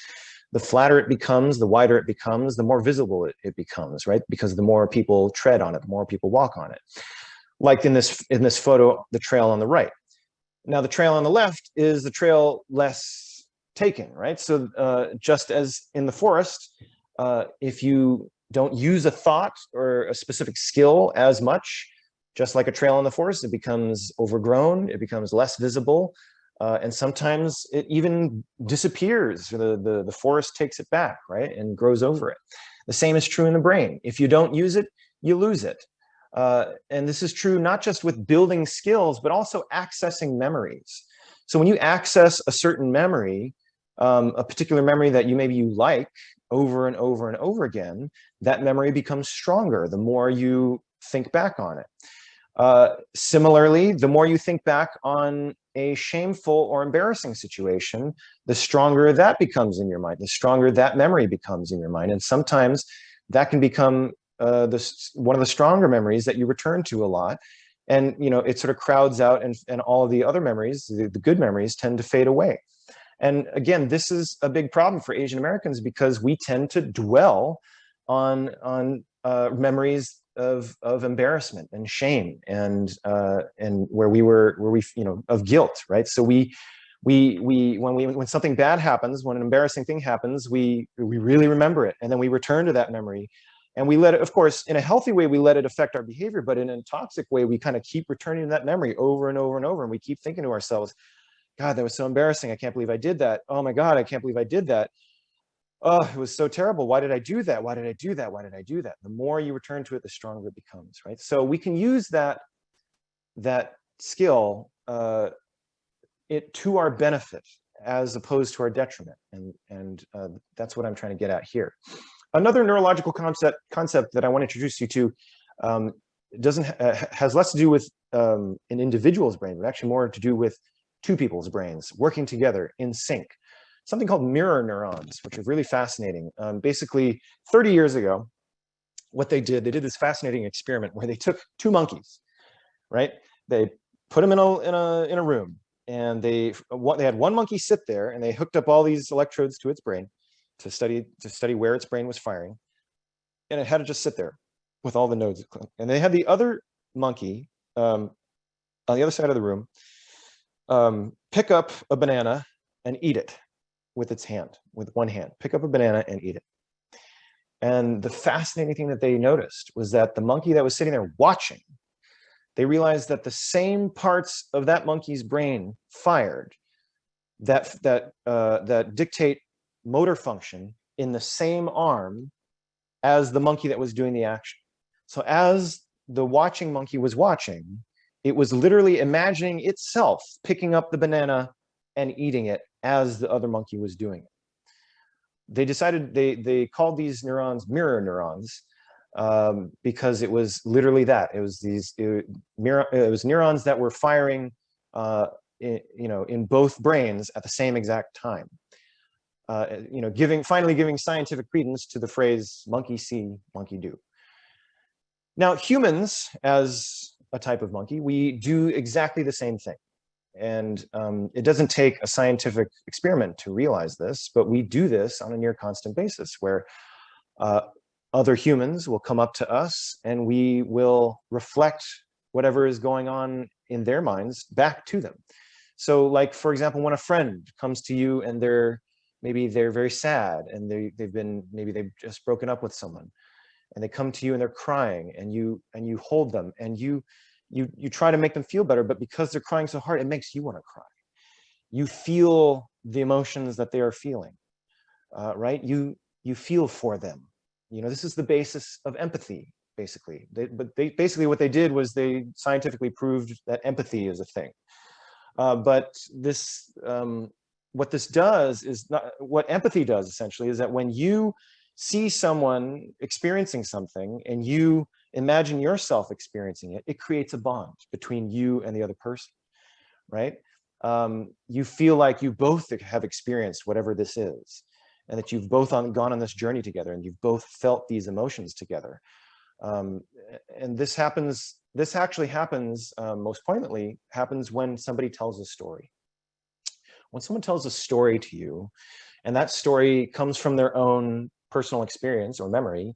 the flatter it becomes, the wider it becomes, the more visible it becomes, right? Because the more people tread on it, the more people walk on it. Like in this photo, the trail on the right. Now the trail on the left is the trail less taken, right? So just as in the forest, if you don't use a thought or a specific skill as much, just like a trail in the forest, it becomes overgrown, it becomes less visible, and sometimes it even disappears. The forest takes it back, right, and grows over it. The same is true in the brain. If you don't use it, you lose it. And this is true not just with building skills, but also accessing memories. So when you access a certain memory, a particular memory that maybe you like over and over and over again, that memory becomes stronger the more you think back on it. Similarly, the more you think back on a shameful or embarrassing situation, the stronger that becomes in your mind, the stronger that memory becomes in your mind. And sometimes that can become one of the stronger memories that you return to a lot. And, you know, it sort of crowds out, and all of the other memories, the good memories, tend to fade away. And again, this is a big problem for Asian Americans because we tend to dwell on memories of embarrassment and shame and where we you know, of guilt, right? So when something bad happens, when an embarrassing thing happens, we really remember it, and then we return to that memory, and we let it, of course, in a healthy way, we let it affect our behavior, but in a toxic way, we kind of keep returning to that memory over and over and over, and we keep thinking to ourselves, God, that was so embarrassing. I can't believe I did that. Oh my God, I can't believe I did that. Oh, it was so terrible. Why did I do that? Why did I do that? Why did I do that? The more you return to it, the stronger it becomes, right? So we can use that skill it to our benefit as opposed to our detriment, and that's what I'm trying to get at here. Another neurological concept that I want to introduce you to has less to do with an individual's brain, but actually more to do with two people's brains working together in sync. Something called mirror neurons, which are really fascinating. Basically, 30 years ago, what they did this fascinating experiment where they took two monkeys, right? They put them in a room, and they had one monkey sit there, and they hooked up all these electrodes to its brain to study where its brain was firing, and it had to just sit there with all the nodes. And they had the other monkey on the other side of the room pick up a banana and eat it with its hand, with one hand, pick up a banana and eat it. And the fascinating thing that they noticed was that the monkey that was sitting there watching, they realized that the same parts of that monkey's brain fired that dictate motor function in the same arm as the monkey that was doing the action. So as the watching monkey was watching, it was literally imagining itself picking up the banana and eating it as the other monkey was doing it. They decided, they called these neurons mirror neurons because it was literally that. It was neurons that were firing in both brains at the same exact time. Finally giving scientific credence to the phrase monkey see, monkey do. Now, humans, as a type of monkey, we do exactly the same thing. And it doesn't take a scientific experiment to realize this, but we do this on a near constant basis where other humans will come up to us and we will reflect whatever is going on in their minds back to them. So like, for example, when a friend comes to you and maybe they're very sad and they've just broken up with someone, and they come to you and they're crying, and you hold them and you try to make them feel better, but because they're crying so hard, it makes you want to cry. You feel the emotions that they are feeling, right? You feel for them. This is the basis of empathy, basically. Basically what they did was they scientifically proved that empathy is a thing. But what empathy does essentially is that when you see someone experiencing something and you imagine yourself experiencing it, it creates a bond between you and the other person, right? You feel like you both have experienced whatever this is, and that you've both gone on this journey together, and you've both felt these emotions together. And this actually happens, most poignantly, happens when somebody tells a story. When someone tells a story to you, and that story comes from their own personal experience or memory,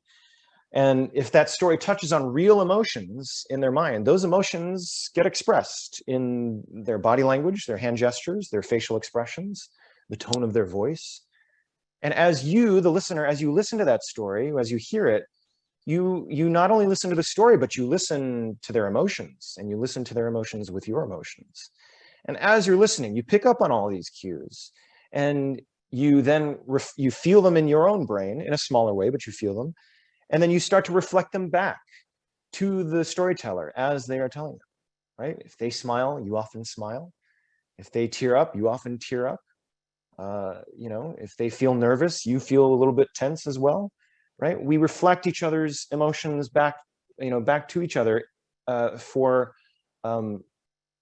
and if that story touches on real emotions in their mind, those emotions get expressed in their body language, their hand gestures, their facial expressions, the tone of their voice. And as you, the listener, as you listen to that story, as you hear it, you not only listen to the story, but you listen to their emotions, and you listen to their emotions with your emotions. And as you're listening, you pick up on all these cues, and you then you feel them in your own brain in a smaller way, but you feel them. And then you start to reflect them back to the storyteller as they are telling them, right? If they smile, you often smile. If they tear up, you often tear up. You know, if they feel nervous, you feel a little bit tense as well, right? We reflect each other's emotions back, you know, back to each other for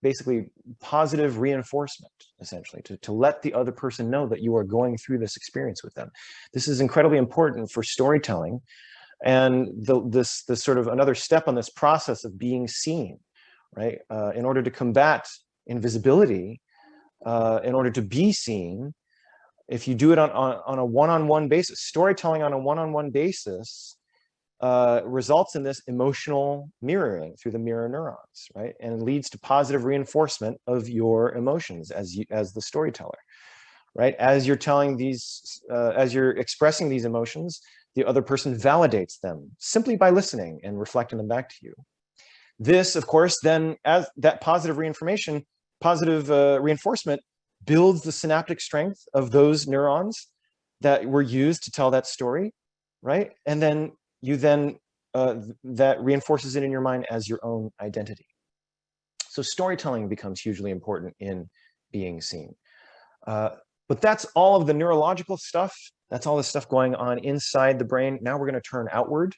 basically positive reinforcement, essentially, to let the other person know that you are going through this experience with them. This is incredibly important for storytelling. And this sort of another step on this process of being seen, right? In order to combat invisibility, in order to be seen, if you do it on a one-on-one basis, storytelling on a one-on-one basis results in this emotional mirroring through the mirror neurons, right? And leads to positive reinforcement of your emotions as the storyteller, right? As you're telling these, as you're expressing these emotions, the other person validates them simply by listening and reflecting them back to you. This, of course, then as that positive reinforcement builds the synaptic strength of those neurons that were used to tell that story, right? And then that reinforces it in your mind as your own identity. So storytelling becomes hugely important in being seen. But that's all of the neurological stuff. That's all the stuff going on inside the brain. Now we're going to turn outward,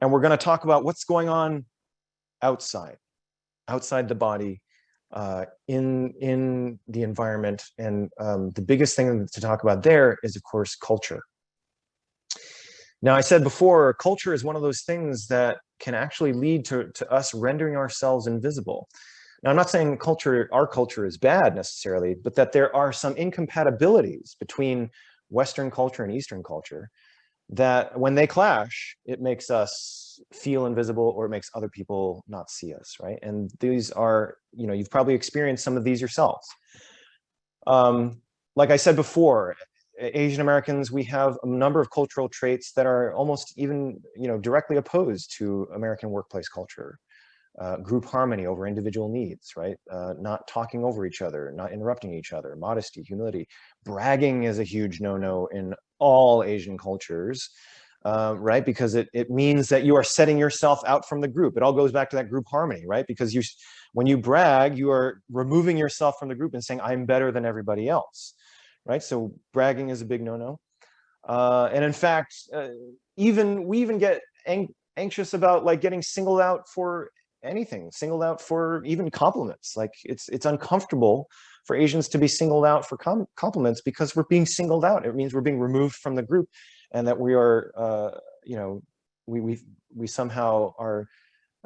and we're going to talk about what's going on outside the body, in the environment. And the biggest thing to talk about there is, of course, culture. Now, I said before, culture is one of those things that can actually lead to us rendering ourselves invisible. Now, I'm not saying our culture is bad necessarily, but that there are some incompatibilities between Western culture and Eastern culture that when they clash, it makes us feel invisible, or it makes other people not see us, right? And these are, you know, you've probably experienced some of these yourselves. Like I said before, Asian Americans, we have a number of cultural traits that are almost even, you know, directly opposed to American workplace culture. Group harmony over individual needs, right? Not talking over each other, not interrupting each other, modesty, humility. Bragging is a huge no-no in all Asian cultures, right? Because it means that you are setting yourself out from the group. It all goes back to that group harmony, right? Because when you brag, you are removing yourself from the group and saying, I'm better than everybody else, right? So bragging is a big no-no. And in fact, we even get anxious about like getting singled out for anything, singled out for even compliments. Like it's uncomfortable for Asians to be singled out for compliments, because we're being singled out. It means we're being removed from the group, and that we are, you know, we somehow are,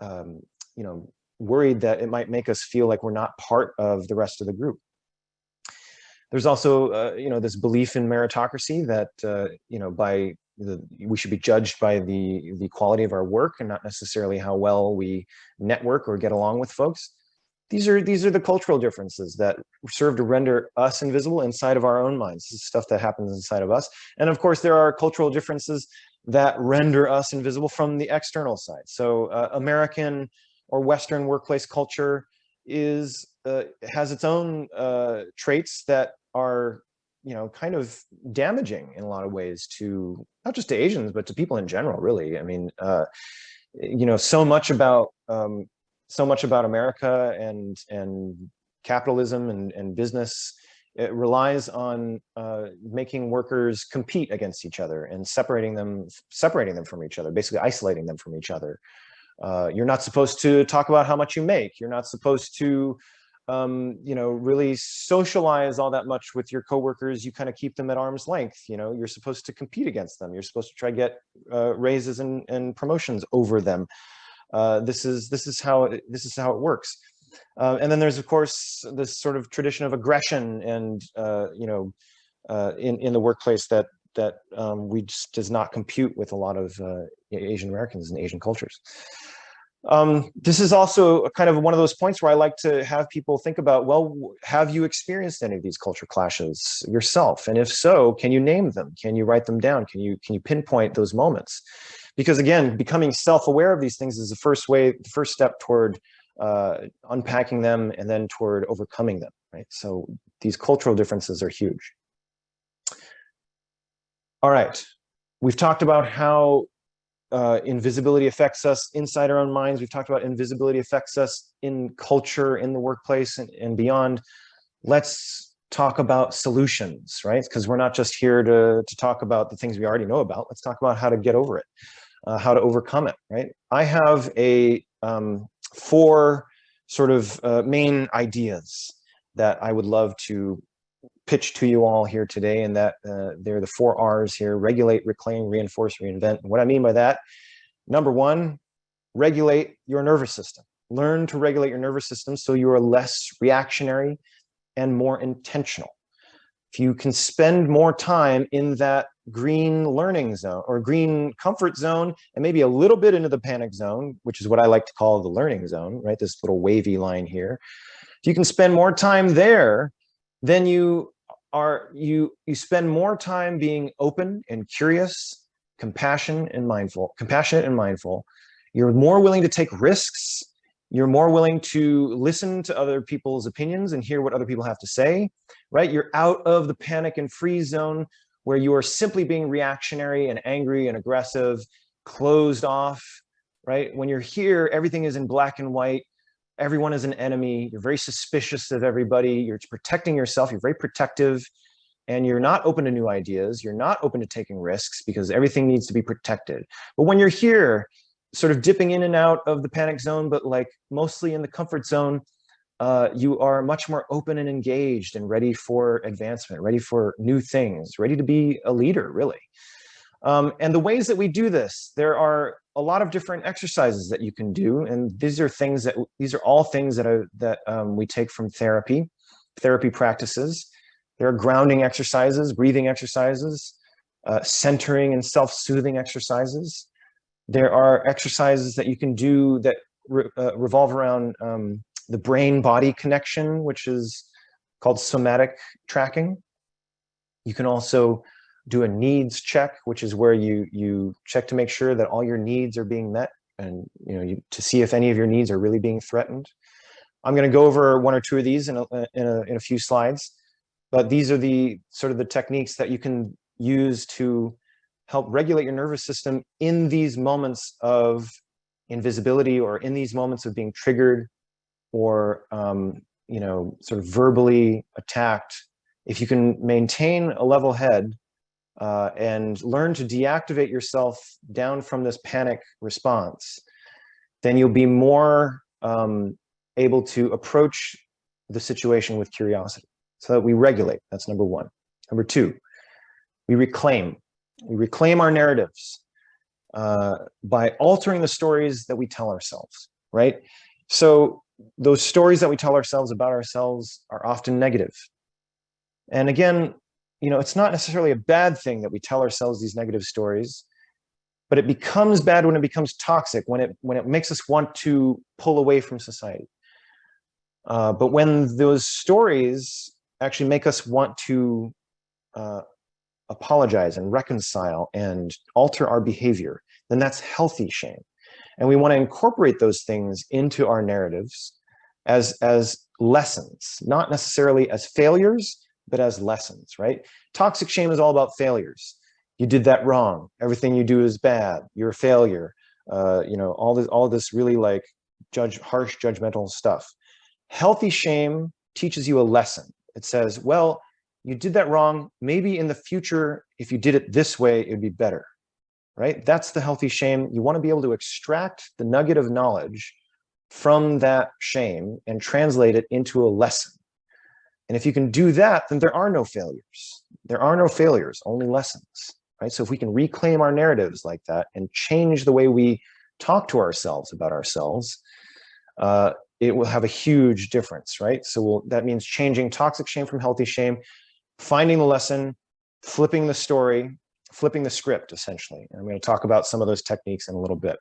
you know, worried that it might make us feel like we're not part of the rest of the group. There's also, you know, this belief in meritocracy that, you know, we should be judged by the quality of our work and not necessarily how well we network or get along with folks. These are the cultural differences that serve to render us invisible inside of our own minds. This is stuff that happens inside of us. And of course, there are cultural differences that render us invisible from the external side. So American or Western workplace culture has its own traits that are, you know, kind of damaging in a lot of ways to not just to Asians, but to people in general, really. I mean, you know, so much about America and capitalism and business, it relies on making workers compete against each other and separating them from each other, basically isolating them from each other. You're not supposed to talk about how much you make. You're not supposed to you know, really socialize all that much with your coworkers. You kind of keep them at arm's length. You know, you're supposed to compete against them. You're supposed to try to get raises and promotions over them. This is how it works. And then there's, of course, this sort of tradition of aggression and you know, in the workplace that we just does not compute with a lot of Asian Americans and Asian cultures. This is also a kind of one of those points where I like to have people think about, well, have you experienced any of these culture clashes yourself? And if so, can you name them? Can you write them down? Can you pinpoint those moments? Because again, becoming self-aware of these things is the first step toward unpacking them and then toward overcoming them, right? So these cultural differences are huge. All right, we've talked about how invisibility affects us inside our own minds. We've talked about invisibility affects us in culture, in the workplace, and beyond. Let's talk about solutions, right? Because we're not just here to talk about the things we already know about. Let's talk about how to get over it, how to overcome it, right? I have a 4 sort of main ideas that I would love to pitch to you all here today, and that they're the 4 R's here: regulate, reclaim, reinforce, reinvent. And what I mean by that, number 1, regulate your nervous system. Learn to regulate your nervous system so you are less reactionary and more intentional. If you can spend more time in that green learning zone or green comfort zone, and maybe a little bit into the panic zone, which is what I like to call the learning zone, right? This little wavy line here. If you can spend more time there, then you spend more time being open and curious, compassionate and mindful. You're more willing to take risks. You're more willing to listen to other people's opinions and hear what other people have to say, right? You're out of the panic and freeze zone where you are simply being reactionary and angry and aggressive, closed off, right? When you're here, everything is in black and white. Everyone is an enemy. You're very suspicious of everybody. You're protecting yourself. You're very protective, and you're not open to new ideas. You're not open to taking risks because everything needs to be protected. But when you're here, sort of dipping in and out of the panic zone, but like mostly in the comfort zone, you are much more open and engaged and ready for advancement, ready for new things, ready to be a leader, really. And the ways that we do this, there are a lot of different exercises that you can do, and these are all things that we take from therapy practices. There are grounding exercises, breathing exercises, centering and self-soothing exercises. There are exercises that you can do that revolve around the brain-body connection, which is called somatic tracking. You can also do a needs check, which is where you check to make sure that all your needs are being met, and to see if any of your needs are really being threatened. I'm going to go over 1 or 2 of these in a few slides, but these are the sort of the techniques that you can use to help regulate your nervous system in these moments of invisibility, or in these moments of being triggered, or sort of verbally attacked. If you can maintain a level head and learn to deactivate yourself down from this panic response, then you'll be more able to approach the situation with curiosity. So that we regulate. That's number 1. Number 2, we reclaim. We reclaim our narratives by altering the stories that we tell ourselves, right? So those stories that we tell ourselves about ourselves are often negative. And again, it's not necessarily a bad thing that we tell ourselves these negative stories, but it becomes bad when it becomes toxic, when it makes us want to pull away from society. But when those stories actually make us want to apologize and reconcile and alter our behavior, then that's healthy shame. And we want to incorporate those things into our narratives as lessons, not necessarily as failures, but as lessons, right? Toxic shame is all about failures. You did that wrong. Everything you do is bad. You're a failure. All this really like harsh judgmental stuff. Healthy shame teaches you a lesson. It says, well, you did that wrong. Maybe in the future, if you did it this way, it would be better, right? That's the healthy shame. You want to be able to extract the nugget of knowledge from that shame and translate it into a lesson. And if you can do that, then there are no failures. There are no failures, only lessons, right? So if we can reclaim our narratives like that and change the way we talk to ourselves about ourselves, it will have a huge difference, right? So that means changing toxic shame from healthy shame, finding the lesson, flipping the story, flipping the script, essentially. And I'm going to talk about some of those techniques in a little bit.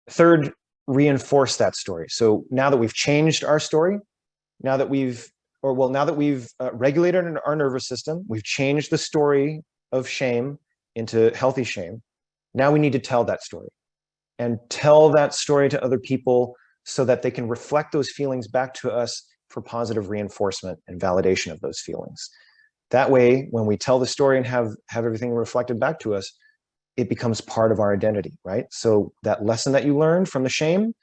Third, reinforce that story. So now that we've changed our story, now that we've regulated our nervous system, we've changed the story of shame into healthy shame. Now we need to tell that story and tell that story to other people so that they can reflect those feelings back to us for positive reinforcement and validation of those feelings. That way, when we tell the story and have everything reflected back to us, it becomes part of our identity, right? So that lesson that you learned from the shame,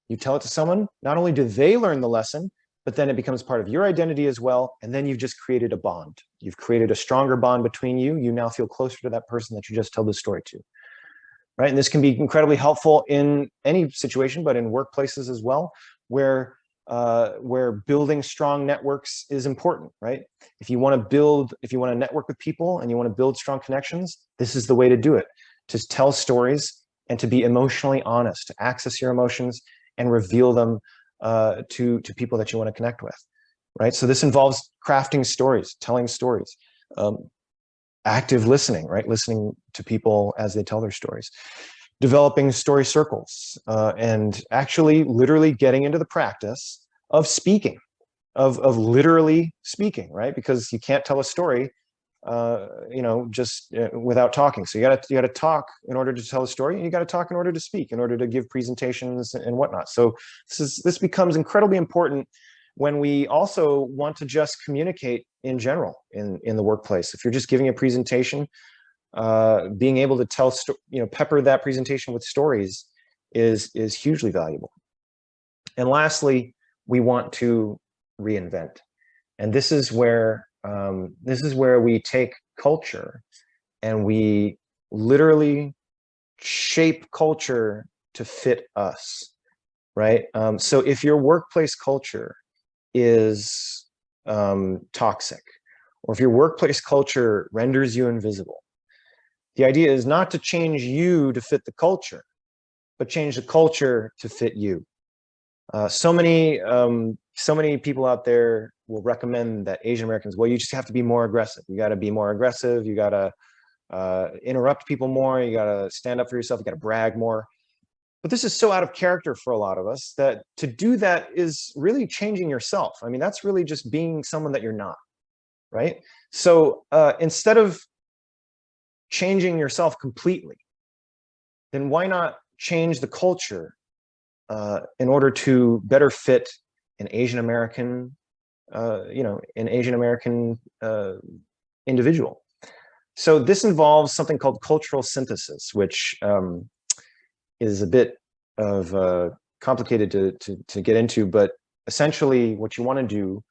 you tell it to someone, not only do they learn the lesson, but then it becomes part of your identity as well. And then you've just created a bond. You've created a stronger bond between you. You now feel closer to that person that you just told the story to, right? And this can be incredibly helpful in any situation, but in workplaces as well, where building strong networks is important, right? If you want to network with people and you want to build strong connections, this is the way to do it, to tell stories and to be emotionally honest, to access your emotions and reveal them to people that you want to connect with, right? So this involves crafting stories, telling stories, active listening, right? Listening to people as they tell their stories, developing story circles, and actually literally getting into the practice of speaking, of literally speaking, right? Because you can't tell a story, just without talking. So you gotta talk in order to tell a story, and you gotta talk in order to speak, in order to give presentations and whatnot. So this becomes incredibly important when we also want to just communicate in general in the workplace. If you're just giving a presentation, being able to tell, pepper that presentation with stories is hugely valuable. And lastly, we want to reinvent, and this is where we take culture and we literally shape culture to fit us, right? So if your workplace culture is toxic, or if your workplace culture renders you invisible, the idea is not to change you to fit the culture, but change the culture to fit you. So many people out there will recommend that Asian Americans, well, you just have to be more aggressive. You got to be more aggressive. You got to interrupt people more. You got to stand up for yourself. You got to brag more. But this is so out of character for a lot of us that to do that is really changing yourself. I mean, that's really just being someone that you're not, right? So instead of changing yourself completely, then why not change the culture in order to better fit an Asian American, individual. So this involves something called cultural synthesis, which is a bit of complicated to get into, but essentially what you want to do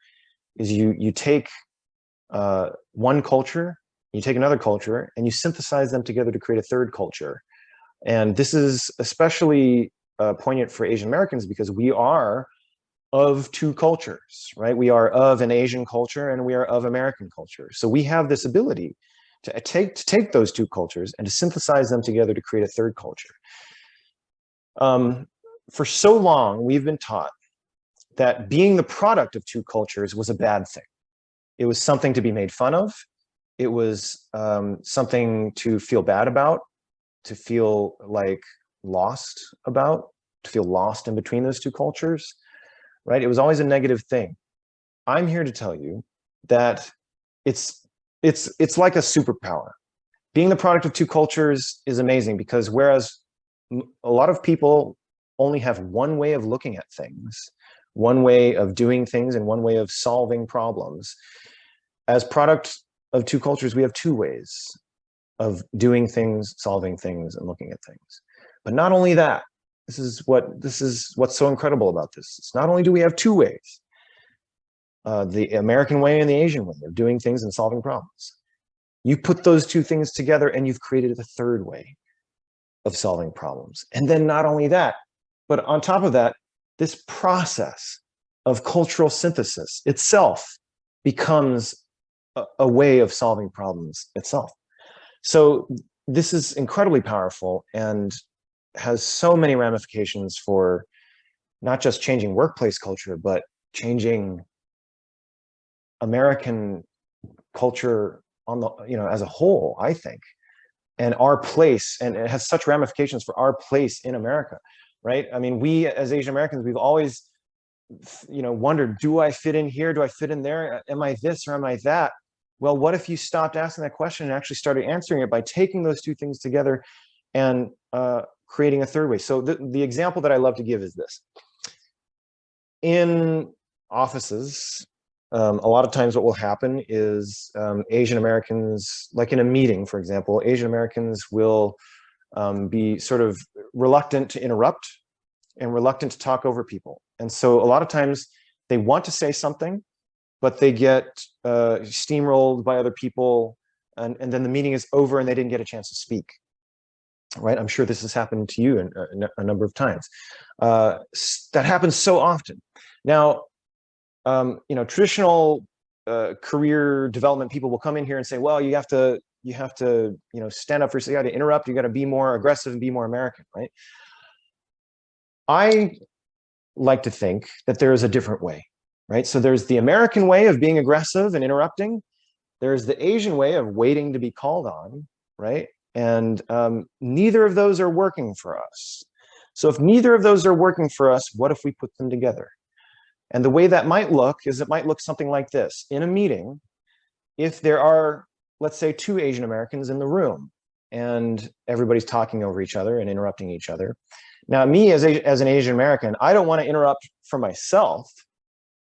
is you take one culture, you take another culture, and you synthesize them together to create a third culture. And this is especially poignant for Asian Americans because we are of two cultures, right? We are of an Asian culture and we are of American culture. So we have this ability to take those two cultures and to synthesize them together to create a third culture. For so long, we've been taught that being the product of two cultures was a bad thing. It was something to be made fun of. It was something to feel bad about, to feel like lost about, to feel lost in between those two cultures, right? It was always a negative thing. I'm here to tell you that it's like a superpower. Being the product of two cultures is amazing because whereas a lot of people only have one way of looking at things, one way of doing things, and one way of solving problems, as product of two cultures, we have two ways of doing things, solving things, and looking at things. But not only that, this is what's so incredible about this. It's not only do we have two ways, the American way and the Asian way of doing things and solving problems. You put those two things together and you've created a third way of solving problems. And then not only that, but on top of that, this process of cultural synthesis itself becomes a way of solving problems itself. So this is incredibly powerful and has so many ramifications for not just changing workplace culture, but changing American culture on the, as a whole, I think, and our place, and it has such ramifications for our place in America, right? I mean, we as Asian Americans, we've always, wondered, do I fit in here? Do I fit in there? Am I this or am I that? Well, what if you stopped asking that question and actually started answering it by taking those two things together and creating a third way? So the example that I love to give is this. In offices, a lot of times what will happen is Asian Americans, like in a meeting, for example, Asian Americans will be sort of reluctant to interrupt and reluctant to talk over people. And so a lot of times they want to say something, but they get steamrolled by other people, and then the meeting is over and they didn't get a chance to speak. Right? I'm sure this has happened to you a number of times. That happens so often. Now, traditional career development people will come in here and say, well, you have to stand up for yourself, you got to interrupt, you got to be more aggressive and be more American, right? I like to think that there is a different way, right? So there's the American way of being aggressive and interrupting. There's the Asian way of waiting to be called on, right? And neither of those are working for us. So if neither of those are working for us, what if we put them together? And the way that might look is it might look something like this. In a meeting, if there are, let's say, 2 Asian Americans in the room and everybody's talking over each other and interrupting each other. Now, me as an Asian American, I don't want to interrupt for myself,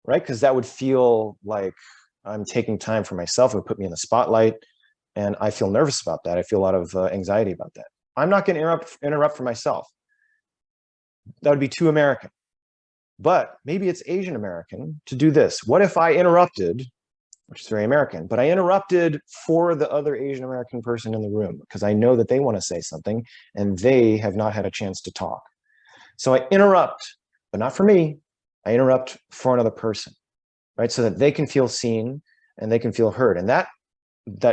right? Because that would feel like I'm taking time for myself. It would put me in the spotlight. And I feel nervous about that. I feel a lot of anxiety about that. I'm not going to interrupt for myself. That would be too American. But maybe it's Asian American to do this. What if I interrupted, which is very American, but I interrupted for the other Asian American person in the room because I know that they want to say something and they have not had a chance to talk. So I interrupt, but not for me. I interrupt for another person, right? So that they can feel seen and they can feel heard. And that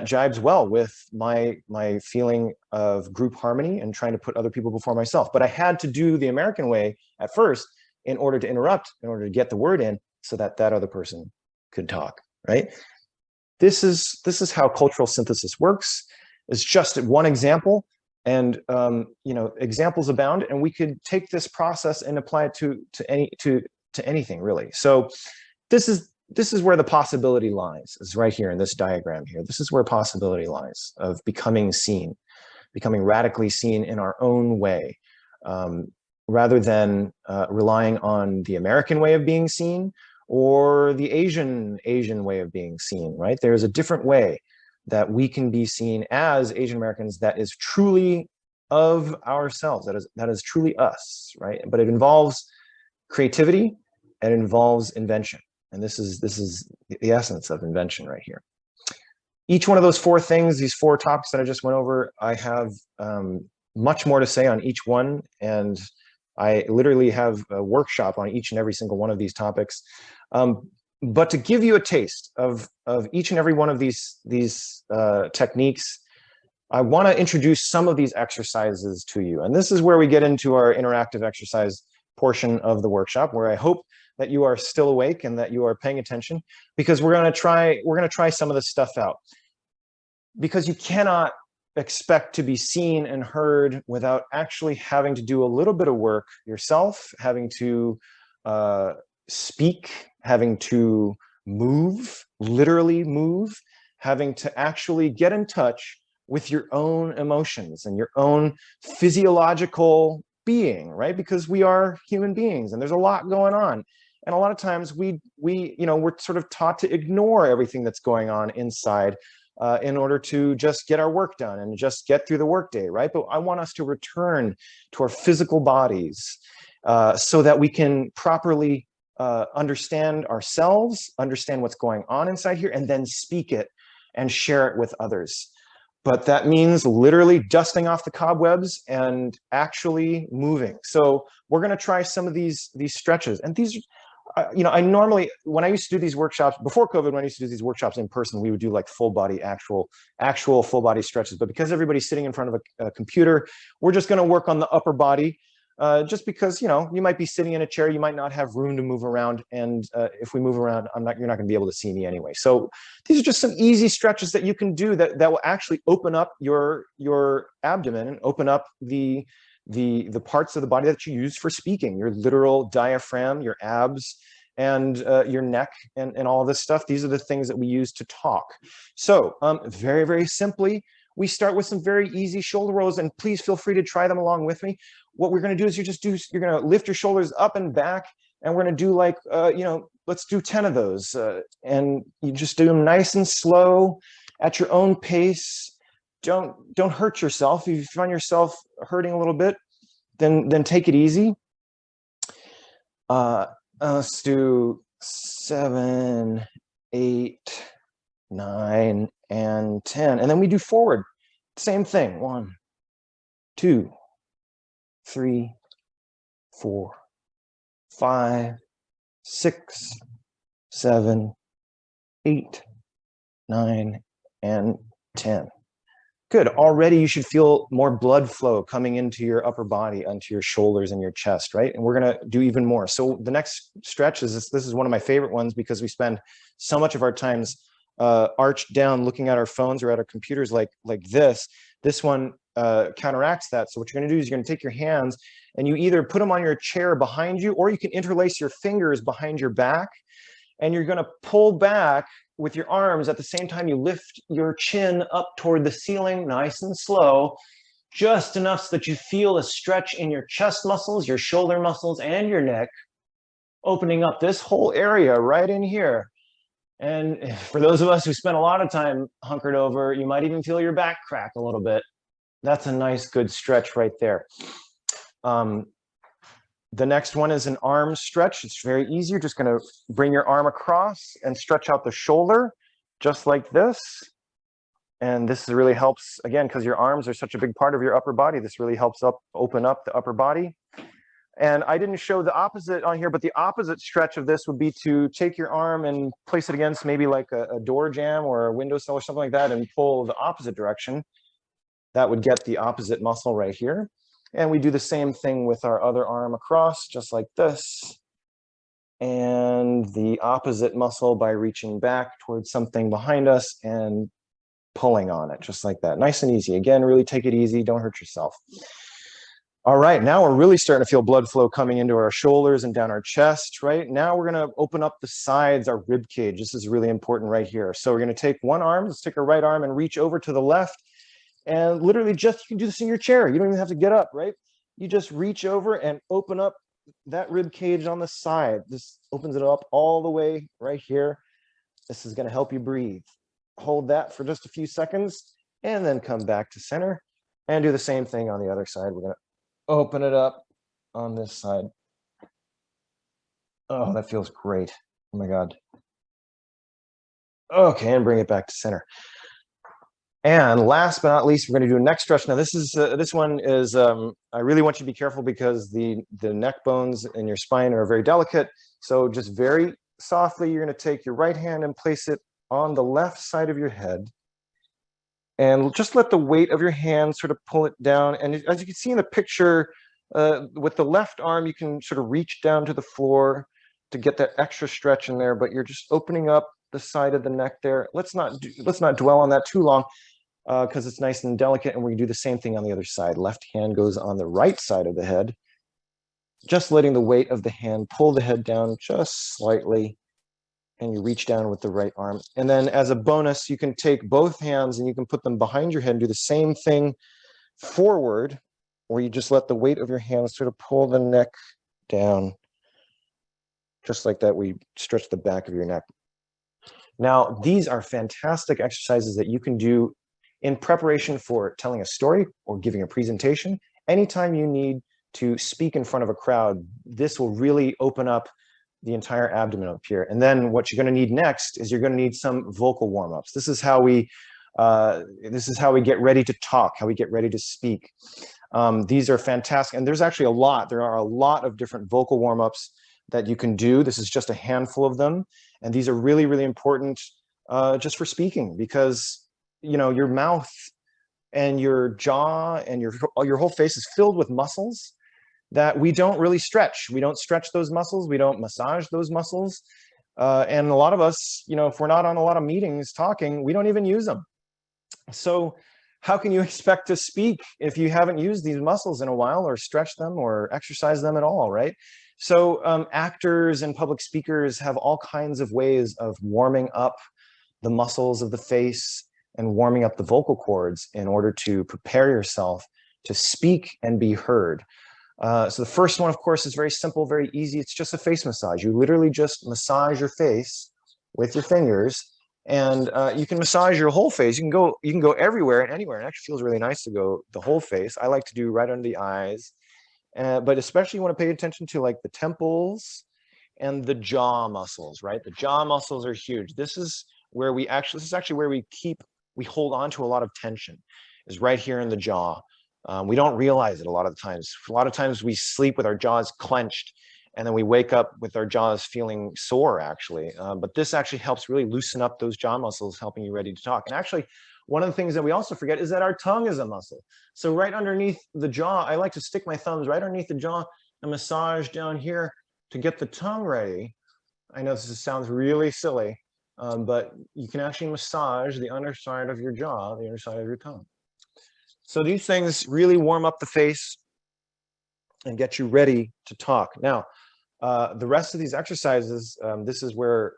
jibes well with my feeling of group harmony and trying to put other people before myself. But I had to do the American way at first in order to interrupt, in order to get the word in so that that other person could talk, right? This is how cultural synthesis works. It's just one example, and examples abound, and we could take this process and apply it to anything really. So this is where the possibility lies, is right here in this diagram here. This is where possibility lies of becoming seen, becoming radically seen in our own way, rather than relying on the American way of being seen or the Asian way of being seen, right? There's a different way that we can be seen as Asian Americans that is truly of ourselves, that is truly us, right? But it involves creativity, and it involves invention. And this is the essence of invention right here. Each one of those 4 things, these 4 topics that I just went over, I have much more to say on each one. And I literally have a workshop on each and every single one of these topics. But to give you a taste of each and every one of these techniques, I want to introduce some of these exercises to you. And this is where we get into our interactive exercise portion of the workshop, where I hope that you are still awake and that you are paying attention, because we're going to try some of this stuff out. Because you cannot expect to be seen and heard without actually having to do a little bit of work yourself, having to speak, having to move, literally move, having to actually get in touch with your own emotions and your own physiological being, right? Because we are human beings and there's a lot going on. And a lot of times we're sort of taught to ignore everything that's going on inside in order to just get our work done and just get through the workday, right? But I want us to return to our physical bodies so that we can properly understand ourselves, understand what's going on inside here, and then speak it and share it with others. But that means literally dusting off the cobwebs and actually moving. So we're going to try some of these stretches. And these, I normally, when I used to do these workshops before COVID, when I used to do these workshops in person, we would do like full body, actual full body stretches. But because everybody's sitting in front of a computer, we're just going to work on the upper body. Just because, you might be sitting in a chair, you might not have room to move around. And if we move around, you're not going to be able to see me anyway. So these are just some easy stretches that you can do that will actually open up your abdomen and open up the parts of the body that you use for speaking, your literal diaphragm, your abs, and your neck, and all of this stuff. These are the things that we use to talk. So very, very simply, we start with some very easy shoulder rolls, and please feel free to try them along with me. What we're going to do is you're going to lift your shoulders up and back, and we're going to do like, let's do 10 of those. And you just do them nice and slow at your own pace. Don't hurt yourself. If you find yourself hurting a little bit, then take it easy. Let's do 7, 8, 9, and 10. And then we do forward. Same thing. 1, 2, 3, 4, 5, 6, 7, 8, 9, and 10. Good. Already you should feel more blood flow coming into your upper body, onto your shoulders and your chest, right? And we're going to do even more. So the next stretch is this is one of my favorite ones because we spend so much of our times arched down looking at our phones or at our computers like this. This one counteracts that. So what you're going to do is you're going to take your hands and you either put them on your chair behind you, or you can interlace your fingers behind your back, and you're going to pull back with your arms at the same time you lift your chin up toward the ceiling, nice and slow, just enough so that you feel a stretch in your chest muscles, your shoulder muscles, and your neck, opening up this whole area right in here. And for those of us who spend a lot of time hunkered over, you might even feel your back crack a little bit. That's a nice, good stretch right there. The next one is an arm stretch. It's very easy. You're just going to bring your arm across and stretch out the shoulder just like this. And this really helps, again, because your arms are such a big part of your upper body. This really helps open up the upper body. And I didn't show the opposite on here, but the opposite stretch of this would be to take your arm and place it against maybe like a door jamb or a windowsill or something like that and pull the opposite direction. That would get the opposite muscle right here. And we do the same thing with our other arm across, just like this. And the opposite muscle by reaching back towards something behind us and pulling on it, just like that. Nice and easy. Again, really take it easy. Don't hurt yourself. All right, now we're really starting to feel blood flow coming into our shoulders and down our chest, right? Now we're going to open up the sides, our rib cage. This is really important right here. So we're going to take one arm, let's take our right arm and reach over to the left. And literally you can do this in your chair. You don't even have to get up, right? You just reach over and open up that rib cage on the side. This opens it up all the way right here. This is going to help you breathe. Hold that for just a few seconds and then come back to center and do the same thing on the other side. We're going to open it up on this side. Oh, that feels great. Oh my God. Okay, and bring it back to center. And last but not least, we're going to do a neck stretch. Now, this one is I really want you to be careful because the neck bones in your spine are very delicate. So just very softly, you're going to take your right hand and place it on the left side of your head, and just let the weight of your hand sort of pull it down. And as you can see in the picture, with the left arm, you can sort of reach down to the floor to get that extra stretch in there. But you're just opening up the side of the neck there. Let's not dwell on that too long, because it's nice and delicate, and we're going to do the same thing on the other side. Left hand goes on the right side of the head, just letting the weight of the hand pull the head down just slightly, and you reach down with the right arm. And then as a bonus, you can take both hands and you can put them behind your head and do the same thing forward, or you just let the weight of your hands sort of pull the neck down, just like that. We stretch the back of your neck. Now, these are fantastic exercises that you can do in preparation for telling a story or giving a presentation. Anytime you need to speak in front of a crowd, this will really open up the entire abdomen up here. And then what you're going to need next is you're going to need some vocal warm-ups. This is how we get ready to talk, how we get ready to speak. These are fantastic, and there's actually a lot. There are a lot of different vocal warm-ups that you can do. This is just a handful of them, and these are really, really important just for speaking, because your mouth and your jaw and your whole face is filled with muscles that we don't really stretch. We don't stretch those muscles. We don't massage those muscles. And a lot of us, if we're not on a lot of meetings talking, we don't even use them. So how can you expect to speak if you haven't used these muscles in a while, or stretch them or exercise them at all, right? So actors and public speakers have all kinds of ways of warming up the muscles of the face and warming up the vocal cords in order to prepare yourself to speak and be heard. So the first one, of course, is very simple, very easy. It's just a face massage. You literally just massage your face with your fingers, and you can massage your whole face. You can go everywhere and anywhere. It actually feels really nice to go the whole face. I like to do right under the eyes, but especially you want to pay attention to like the temples and the jaw muscles, right? The jaw muscles are huge. This is actually where we hold on to a lot of tension, is right here in the jaw. We don't realize it a lot of times. A lot of times we sleep with our jaws clenched, and then we wake up with our jaws feeling sore, actually. But this actually helps really loosen up those jaw muscles, helping you ready to talk. And actually, one of the things that we also forget is that our tongue is a muscle. So right underneath the jaw, I like to stick my thumbs right underneath the jaw and massage down here to get the tongue ready. I know this sounds really silly, but you can actually massage the underside of your jaw, the underside of your tongue. So these things really warm up the face and get you ready to talk. Now, the rest of these exercises, this is where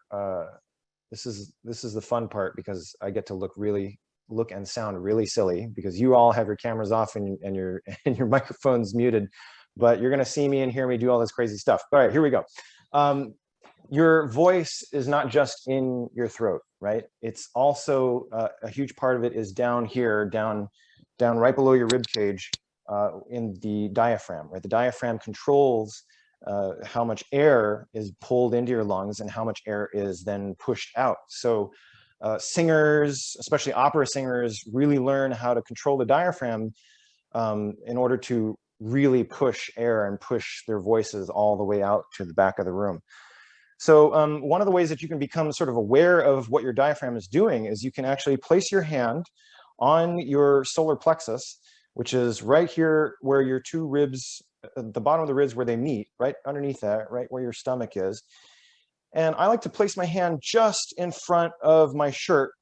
this is the fun part, because I get to look and sound really silly, because you all have your cameras off and your microphones muted, but you're going to see me and hear me do all this crazy stuff. All right, here we go. Your voice is not just in your throat, right? It's also a huge part of it is down here, down right below your rib cage, in the diaphragm, right? The diaphragm controls how much air is pulled into your lungs and how much air is then pushed out. So singers, especially opera singers, really learn how to control the diaphragm in order to really push air and push their voices all the way out to the back of the room. So one of the ways that you can become sort of aware of what your diaphragm is doing is you can actually place your hand on your solar plexus, which is right here where your two ribs, the bottom of the ribs where they meet, right underneath that, right where your stomach is. And I like to place my hand just in front of my shirt,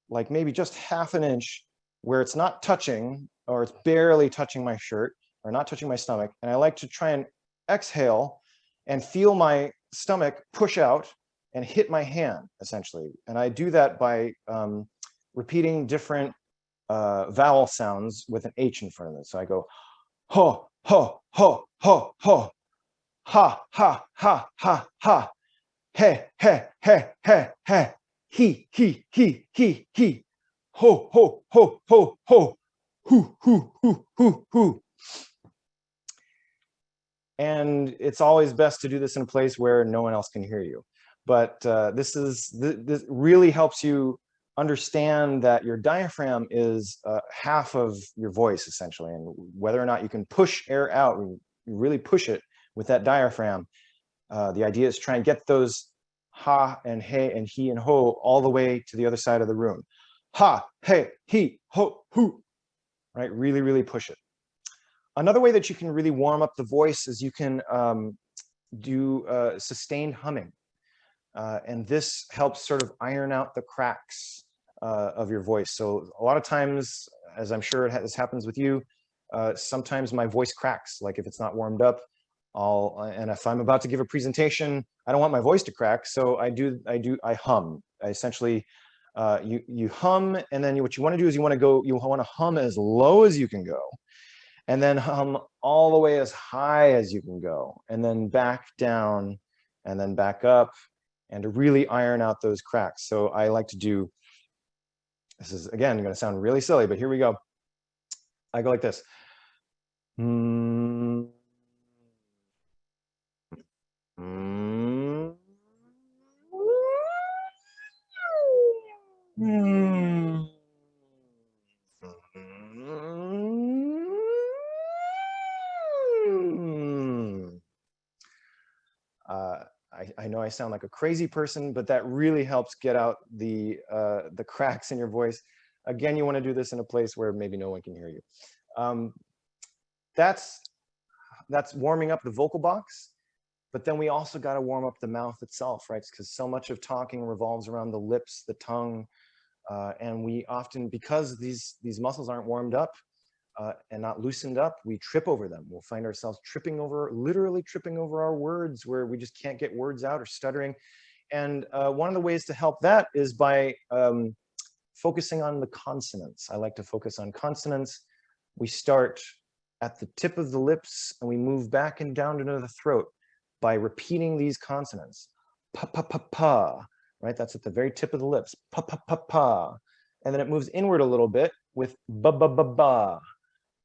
like maybe just half an inch, where it's not touching, or it's barely touching my shirt, or not touching my stomach. And I like to try and exhale and feel my stomach push out and hit my hand, essentially. And I do that by repeating different vowel sounds with an H in front of it. So I go, ho, ho, ho, ho, ho, ha, ha, ha, ha, ha, he, he, he, he, he, ho, ho, ho, ho, ho, hoo. And it's always best to do this in a place where no one else can hear you. But this really helps you understand that your diaphragm is half of your voice, essentially, and whether or not you can push air out, you really push it with that diaphragm. The idea is try and get those ha and he and he and ho all the way to the other side of the room. Ha, he, ho, hoo, right? Really, really push it. Another way that you can really warm up the voice is you can do sustained humming. And this helps sort of iron out the cracks of your voice. So a lot of times, as I'm sure this happens with you, sometimes my voice cracks, like if it's not warmed up. And if I'm about to give a presentation, I don't want my voice to crack, so I hum. I essentially, you hum, and then what you want to do is you want to hum as low as you can go, and then hum all the way as high as you can go, and then back down, and then back up, and to really iron out those cracks. So I like to do, this is again going to sound really silly, but here we go. I go like this. I know I sound like a crazy person, but that really helps get out the cracks in your voice. Again, you want to do this in a place where maybe no one can hear you. That's warming up the vocal box, but then we also got to warm up the mouth itself, right? Because so much of talking revolves around the lips, the tongue, and we often, because these muscles aren't warmed up and not loosened up, we trip over them. We'll find ourselves literally tripping over our words, where we just can't get words out or stuttering. And one of the ways to help that is by focusing on the consonants. I like to focus on consonants. We start at the tip of the lips and we move back and down into the throat by repeating these consonants. Pa, pa, pa, pa, right? That's at the very tip of the lips. Pa, pa, pa, pa. And then it moves inward a little bit with ba, ba, ba, ba,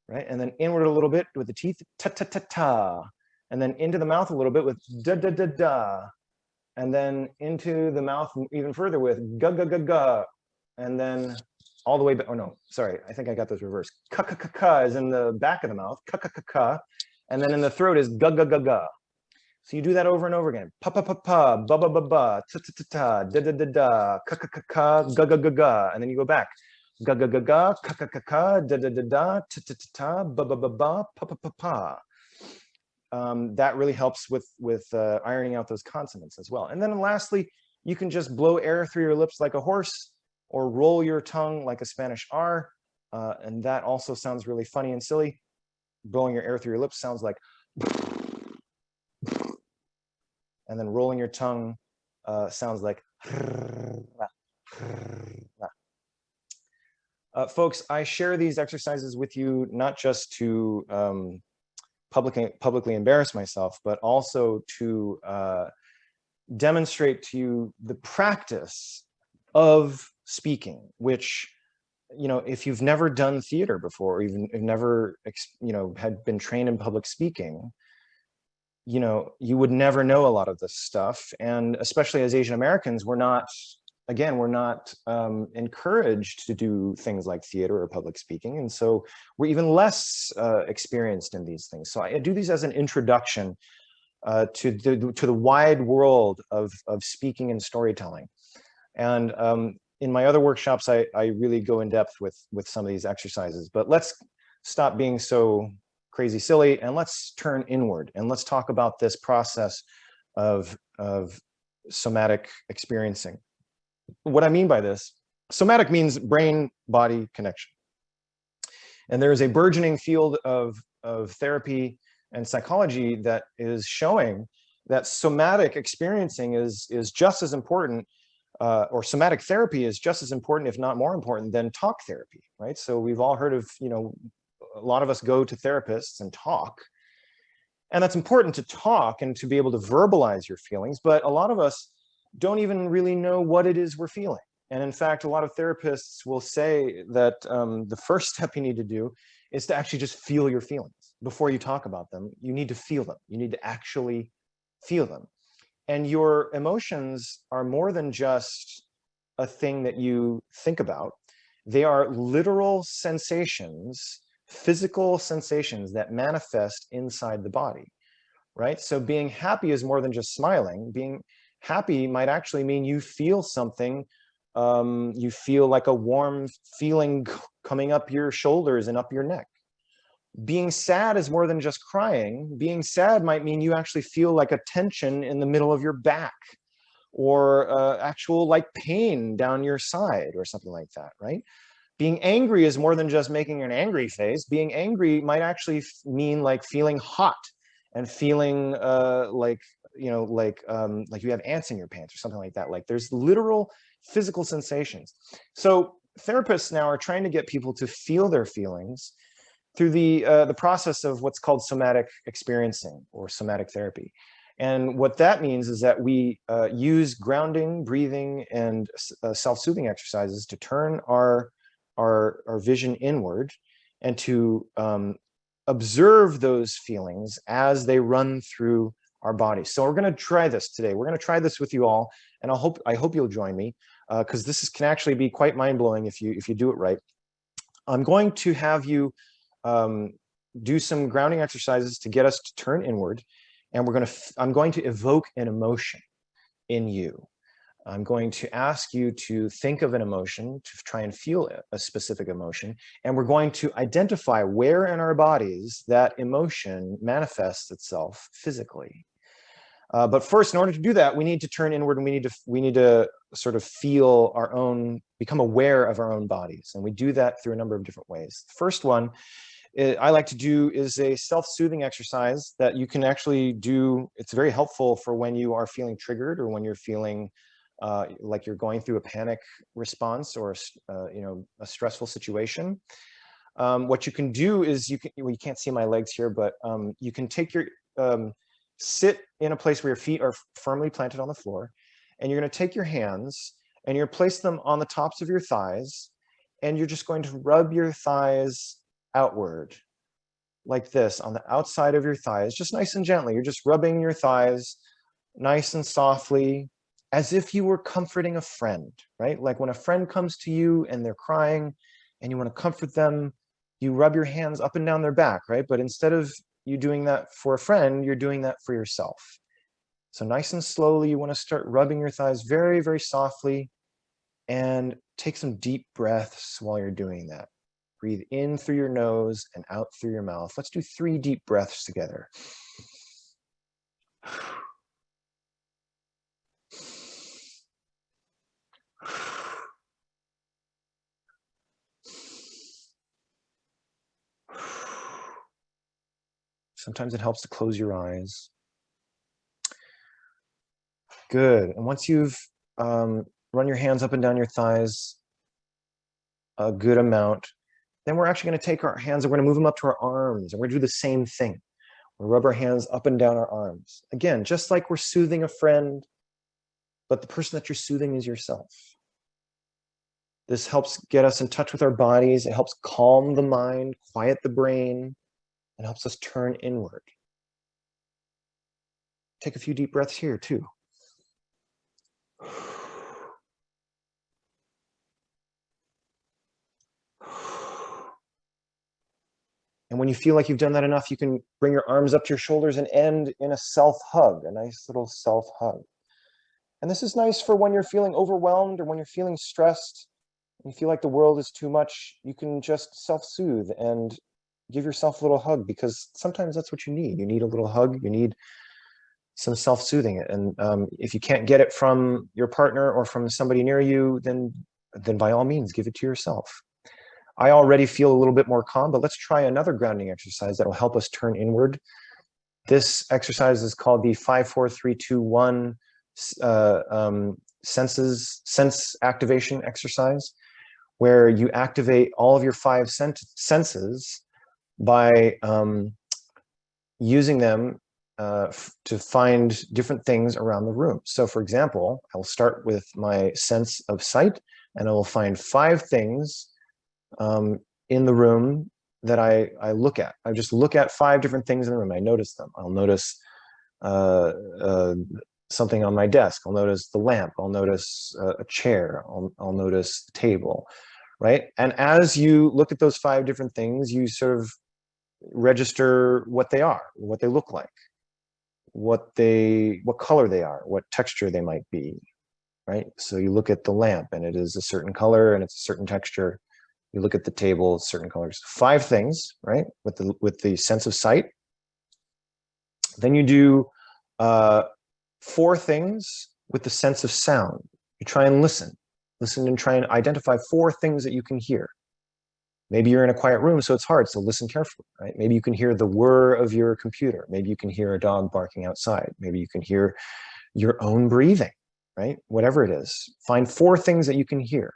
right? And then inward a little bit with the teeth, ta, ta, ta, ta. and then into the mouth a little bit with da da da da, and then into the mouth even further with ga ga ga ga, and then all the way back. Oh no, sorry, I think I got those reversed. Ka ka ka ka is in the back of the mouth, ka ka ka ka, and then in the throat is ga ga ga ga. So you do that over and over again. Pa pa pa pa, ba ba ba ba, ta ta ta ta, da da da da, ka ka ka ka, ga ga ga ga, and then you go back. Ga ga ga ga, ka ka ka ka, da da da da, ta ta ta ta, ba ba ba ba, pa pa pa pa. That really helps with ironing out those consonants as well. And then lastly, you can just blow air through your lips like a horse, or roll your tongue like a Spanish R, and that also sounds really funny and silly. Blowing your air through your lips sounds like, and then rolling your tongue sounds like. Folks, I share these exercises with you not just to publicly embarrass myself, but also to demonstrate to you the practice of speaking, which, you know, if you've never done theater before, or even never, you know, had been trained in public speaking, you know, you would never know a lot of this stuff. And especially as Asian Americans, we're not encouraged to do things like theater or public speaking. And so we're even less experienced in these things. So I do these as an introduction to the wide world of speaking and storytelling. And in my other workshops, I really go in depth with some of these exercises. But let's stop being so crazy silly, and let's turn inward, and let's talk about this process of somatic experiencing. What I mean by this, somatic means brain-body connection. And there is a burgeoning field of therapy and psychology that is showing that somatic experiencing is just as important, or somatic therapy is just as important, if not more important, than talk therapy, right? So we've all heard of, you know, a lot of us go to therapists and talk, and that's important to talk and to be able to verbalize your feelings, but a lot of us don't even really know what it is we're feeling. And in fact, a lot of therapists will say that the first step you need to do is to actually just feel your feelings. Before you talk about them, you need to feel them. You need to actually feel them. And your emotions are more than just a thing that you think about. They are literal sensations, physical sensations that manifest inside the body, right? So being happy is more than just smiling. Being happy might actually mean you feel something. You feel like a warm feeling coming up your shoulders and up your neck. Being sad is more than just crying. Being sad might mean you actually feel like a tension in the middle of your back, or actual like pain down your side or something like that, right? Being angry is more than just making an angry face. Being angry might actually mean like feeling hot and feeling like, you know, like you have ants in your pants or something like that. Like there's literal physical sensations. So therapists now are trying to get people to feel their feelings through the process of what's called somatic experiencing, or somatic therapy. And what that means is that we use grounding, breathing, and self-soothing exercises to turn our vision inward, and to observe those feelings as they run through our bodies. So we're going to try this today. We're going to try this with you all, and I hope you'll join me, because this can actually be quite mind-blowing if you do it right. I'm going to have you do some grounding exercises to get us to turn inward, and I'm going to evoke an emotion in you. I'm going to ask you to think of an emotion, to try and feel a specific emotion, and we're going to identify where in our bodies that emotion manifests itself physically. But first, in order to do that, we need to turn inward, and we need to sort of feel our own, become aware of our own bodies, and we do that through a number of different ways. The first one I like to do is a self-soothing exercise that you can actually do. It's very helpful for when you are feeling triggered, or when you're feeling like you're going through a panic response, or you know, a stressful situation. What you can do is you can't see my legs here, but you can take your sit in a place where your feet are firmly planted on the floor, and you're going to take your hands and you're place them on the tops of your thighs, and you're just going to rub your thighs outward, like this on the outside of your thighs, just nice and gently. You're just rubbing your thighs nice and softly, as if you were comforting a friend, right? Like when a friend comes to you and they're crying and you want to comfort them, you rub your hands up and down their back, right? But instead of you doing that for a friend, you're doing that for yourself. So nice and slowly, you want to start rubbing your thighs very, very softly, and take some deep breaths while you're doing that. Breathe in through your nose and out through your mouth. Let's do 3 deep breaths together. Sometimes it helps to close your eyes. Good. And once you've run your hands up and down your thighs a good amount, then we're actually going to take our hands and we're going to move them up to our arms, and we're going to do the same thing. We'll rub our hands up and down our arms. Again, just like we're soothing a friend, but the person that you're soothing is yourself. This helps get us in touch with our bodies. It helps calm the mind, quiet the brain, and helps us turn inward. Take a few deep breaths here too. And when you feel like you've done that enough, you can bring your arms up to your shoulders and end in a self-hug, a nice little self-hug. And this is nice for when you're feeling overwhelmed or when you're feeling stressed and you feel like the world is too much. You can just self-soothe and give yourself a little hug, because sometimes that's what you need. You need a little hug. You need some self-soothing. And if you can't get it from your partner or from somebody near you, then by all means, give it to yourself. I already feel a little bit more calm, but let's try another grounding exercise that will help us turn inward. This exercise is called the 5-4-3-2-1 sense activation exercise, where you activate all of your 5 senses by using them to find different things around the room. So for example, I'll start with my sense of sight, and I will find 5 things in the room that I look at. I just look at 5 different things in the room. I notice them. I'll notice something on my desk. I'll notice the lamp. I'll notice a chair. I'll notice the table, right? And as you look at those 5 different things, you sort of register what they are, what they look like, what color they are, what texture they might be, right? So you look at the lamp and it is a certain color and it's a certain texture. You look at the table, certain colors. 5 things, right? With the sense of sight. Then you do 4 things with the sense of sound. You try and listen and try and identify 4 things that you can hear. Maybe you're in a quiet room, so it's hard, so listen carefully, right? Maybe you can hear the whir of your computer. Maybe you can hear a dog barking outside. Maybe you can hear your own breathing, right? Whatever it is, find 4 things that you can hear.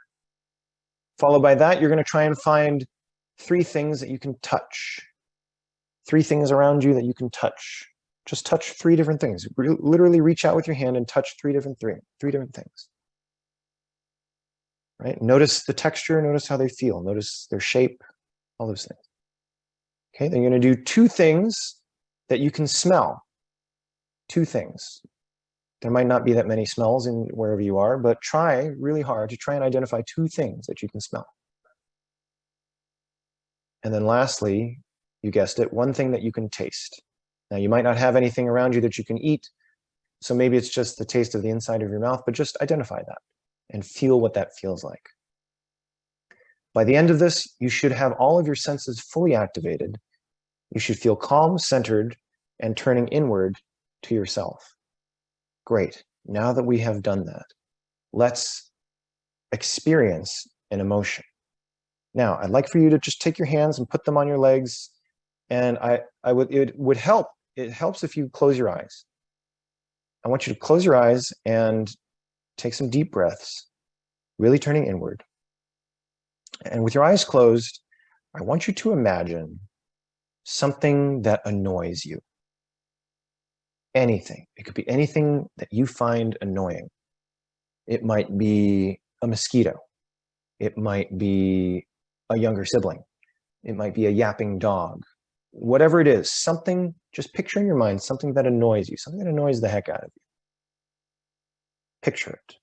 Followed by that, you're going to try and find 3 things that you can touch. 3 things around you that you can touch. Just touch 3 different things. Literally reach out with your hand and touch 3 different things. Right? Notice the texture, notice how they feel, notice their shape, all those things. Okay, then you're going to do 2 things that you can smell. 2 things. There might not be that many smells in wherever you are, but try really hard to try and identify 2 things that you can smell. And then lastly, you guessed it, 1 thing that you can taste. Now, you might not have anything around you that you can eat, so maybe it's just the taste of the inside of your mouth, but just identify that and feel what that feels like. By the end of this, you should have all of your senses fully activated. You should feel calm, centered, and turning inward to yourself. Great. Now that we have done that, let's experience an emotion. Now, I'd like for you to just take your hands and put them on your legs, and it would help. It helps if you close your eyes. I want you to close your eyes and take some deep breaths, really turning inward. And with your eyes closed, I want you to imagine something that annoys you. Anything. It could be anything that you find annoying. It might be a mosquito. It might be a younger sibling. It might be a yapping dog. whatever it is, something, just picture in your mind something that annoys you, something that annoys the heck out of you. Picture it.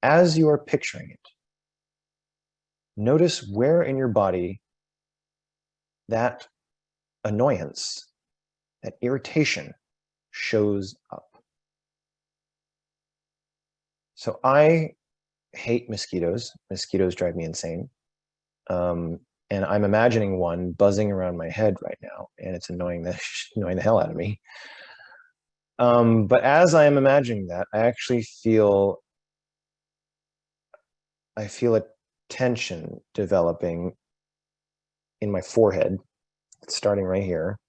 As you are picturing it, notice where in your body that annoyance, that irritation shows up. So I hate mosquitoes. Mosquitoes drive me insane. And I'm imagining one buzzing around my head right now, and it's annoying the hell out of me. But as I am imagining that, I actually feel a tension developing in my forehead. It's starting right here,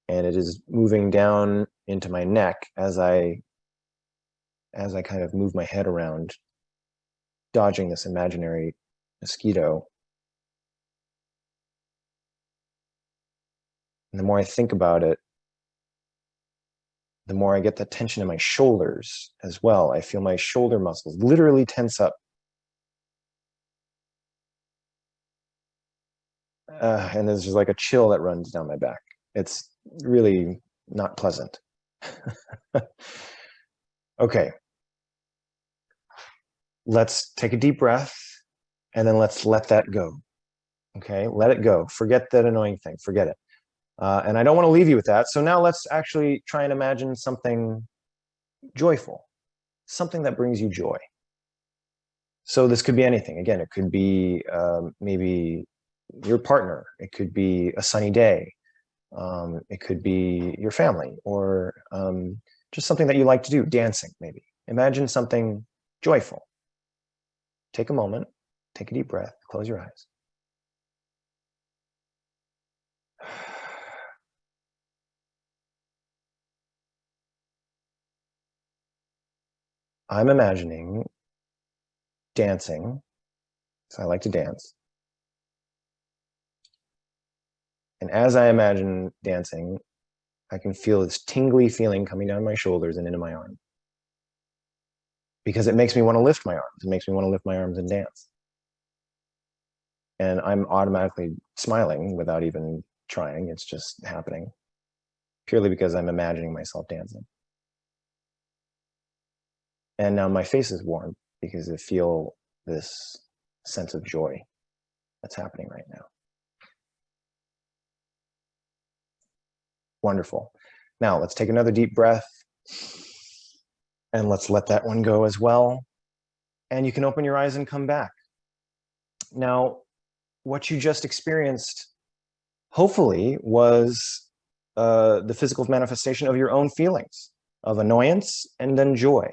and it is moving down into my neck as I kind of move my head around, dodging this imaginary mosquito. And the more I think about it, the more I get the tension in my shoulders as well. I feel my shoulder muscles literally tense up. And there's just like a chill that runs down my back. It's really not pleasant. Okay. Let's take a deep breath, and then let's let that go. Okay, let it go. Forget that annoying thing, forget it. And I don't want to leave you with that. So now let's actually try and imagine something joyful, something that brings you joy. So this could be anything. Again, it could be maybe your partner. It could be a sunny day. It could be your family, or just something that you like to do, dancing maybe. Imagine something joyful. Take a moment, take a deep breath, close your eyes. I'm imagining dancing, so I like to dance. And as I imagine dancing, I can feel this tingly feeling coming down my shoulders and into my arm. Because it makes me want to lift my arms. It makes me want to lift my arms and dance. And I'm automatically smiling without even trying. It's just happening purely because I'm imagining myself dancing. And now my face is warm because I feel this sense of joy that's happening right now. Wonderful. Now let's take another deep breath, and let's let that one go as well. And you can open your eyes and come back. Now, what you just experienced, hopefully, was the physical manifestation of your own feelings of annoyance and then joy.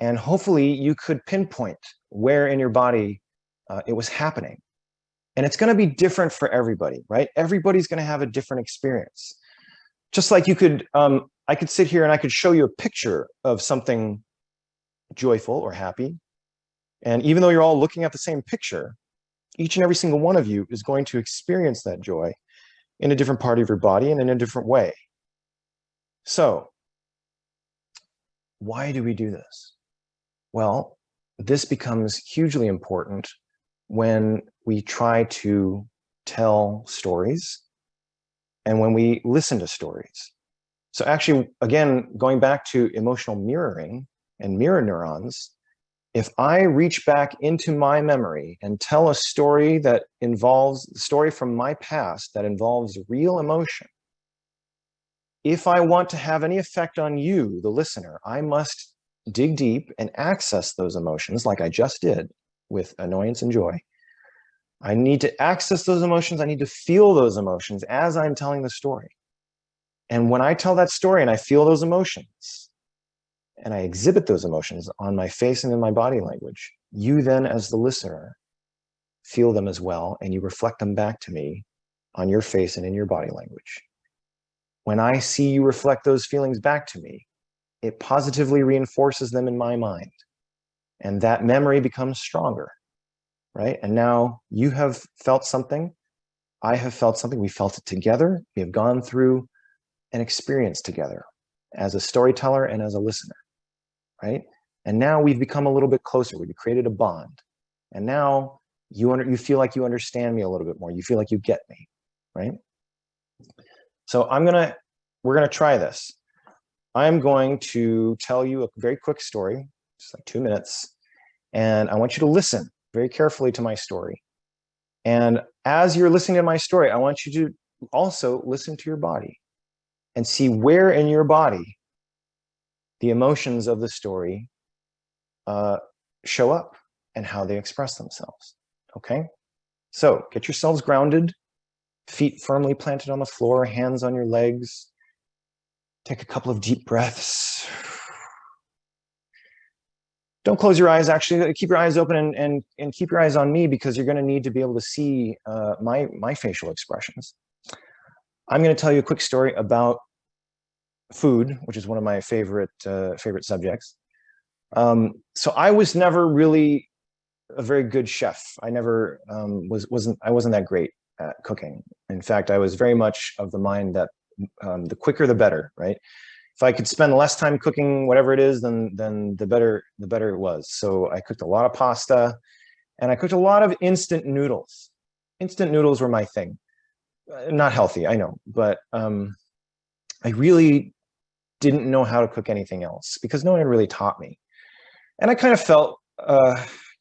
And hopefully you could pinpoint where in your body it was happening. And it's going to be different for everybody, right? Everybody's going to have a different experience. Just like you could, I could sit here and I could show you a picture of something joyful or happy. And even though you're all looking at the same picture, each and every single one of you is going to experience that joy in a different part of your body and in a different way. So, why do we do this? Well, this becomes hugely important when we try to tell stories and when we listen to stories. So actually, again, going back to emotional mirroring and mirror neurons, if I reach back into my memory and tell a story that involves the story from my past that involves real emotion, if I want to have any effect on you, the listener, I must dig deep and access those emotions like I just did with annoyance and joy. I need to access those emotions. I need to feel those emotions as I'm telling the story. And when I tell that story and I feel those emotions and I exhibit those emotions on my face and in my body language, you then as the listener feel them as well, and you reflect them back to me on your face and in your body language. When I see you reflect those feelings back to me, it positively reinforces them in my mind. And that memory becomes stronger, right? And now you have felt something, I have felt something, we felt it together, we have gone through an experience together as a storyteller and as a listener, right? And now we've become a little bit closer, we've created a bond. And now you feel like you understand me a little bit more, you feel like you get me. right? So we're gonna try this. I'm going to tell you a very quick story, just like 2 minutes, and I want you to listen very carefully to my story. And as you're listening to my story, I want you to also listen to your body and see where in your body the emotions of the story show up and how they express themselves, okay? So get yourselves grounded, feet firmly planted on the floor, hands on your legs. Take a couple of deep breaths. Don't close your eyes, actually keep your eyes open and keep your eyes on me, because you're gonna need to be able to see my facial expressions. I'm gonna tell you a quick story about food, which is one of my favorite subjects. So I was never really a very good chef. I never wasn't that great at cooking. In fact, I was very much of the mind that the quicker the better, right? If I could spend less time cooking whatever it is, then the better it was. So I cooked a lot of pasta, and I cooked a lot of instant noodles. Instant noodles were my thing. Not healthy, I know, but I really didn't know how to cook anything else because no one had really taught me. And I kind of felt,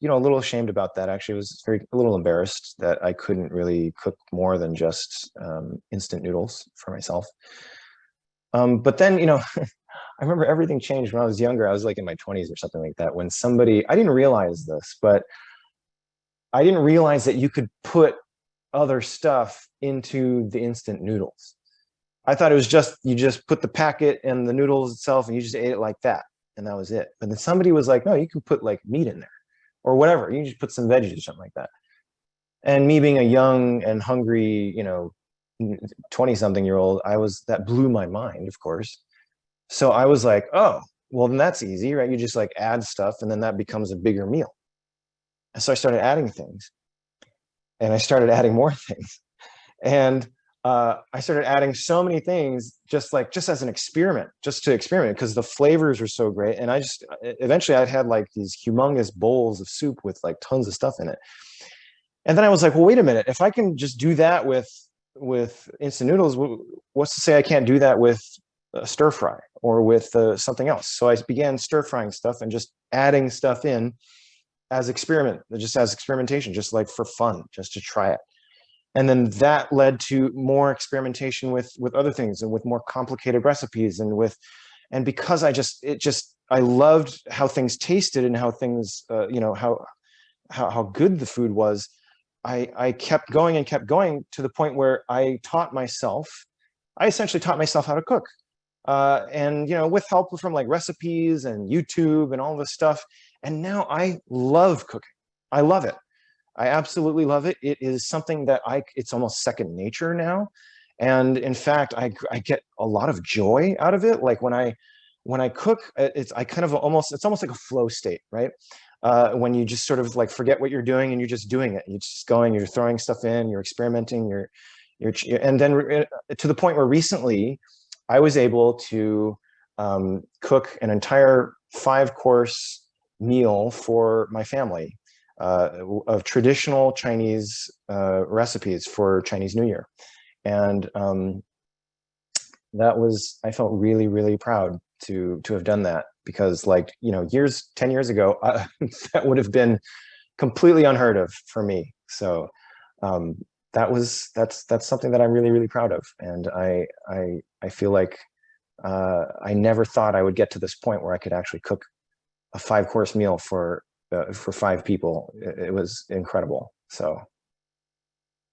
you know, a little ashamed about that. Actually, I was a little embarrassed that I couldn't really cook more than just instant noodles for myself. But then, you know, I remember everything changed when I was younger. I was like in my 20s or something like that, when I didn't realize this, but I didn't realize that you could put other stuff into the instant noodles. I thought it was just, you just put the packet and the noodles itself and you just ate it like that, and that was it. But then somebody was like, no, you can put like meat in there or whatever. You just put some veggies or something like that. And me being a young and hungry, you know, 20-something-year-old, that blew my mind, of course. So I was like, oh, well, then that's easy, right? You just like add stuff and then that becomes a bigger meal. And so I started adding things, and I started adding more things. And I started adding so many things just as an experiment, just to experiment, because the flavors were so great. And eventually I'd had like these humongous bowls of soup with like tons of stuff in it. And then I was like, well, wait a minute, if I can just do that with instant noodles, what's to say I can't do that with stir fry or with something else? So I began stir frying stuff and just adding stuff in as experimentation, just like for fun, just to try it. And then that led to more experimentation with other things and with more complicated recipes and because I loved how things tasted and how things, you know, how good the food was. I kept going and kept going to the point where I essentially taught myself how to cook. And, you know, with help from like recipes and YouTube and all this stuff. And now I love cooking. I love it. I absolutely love it. It is something that it's almost second nature now. And in fact, I get a lot of joy out of it. Like when I cook, it's almost like a flow state, right? When you just sort of like forget what you're doing and you're just doing it. You're just going, you're throwing stuff in, you're experimenting, and then to the point where recently I was able to cook an entire 5-course meal for my family of traditional Chinese recipes for Chinese New Year. And I felt really, really proud to have done that, because like, you know, 10 years ago, that would have been completely unheard of for me. So that's something that I'm really, really proud of. And I feel like I never thought I would get to this point where I could actually cook a 5-course meal for 5 people. It was incredible. So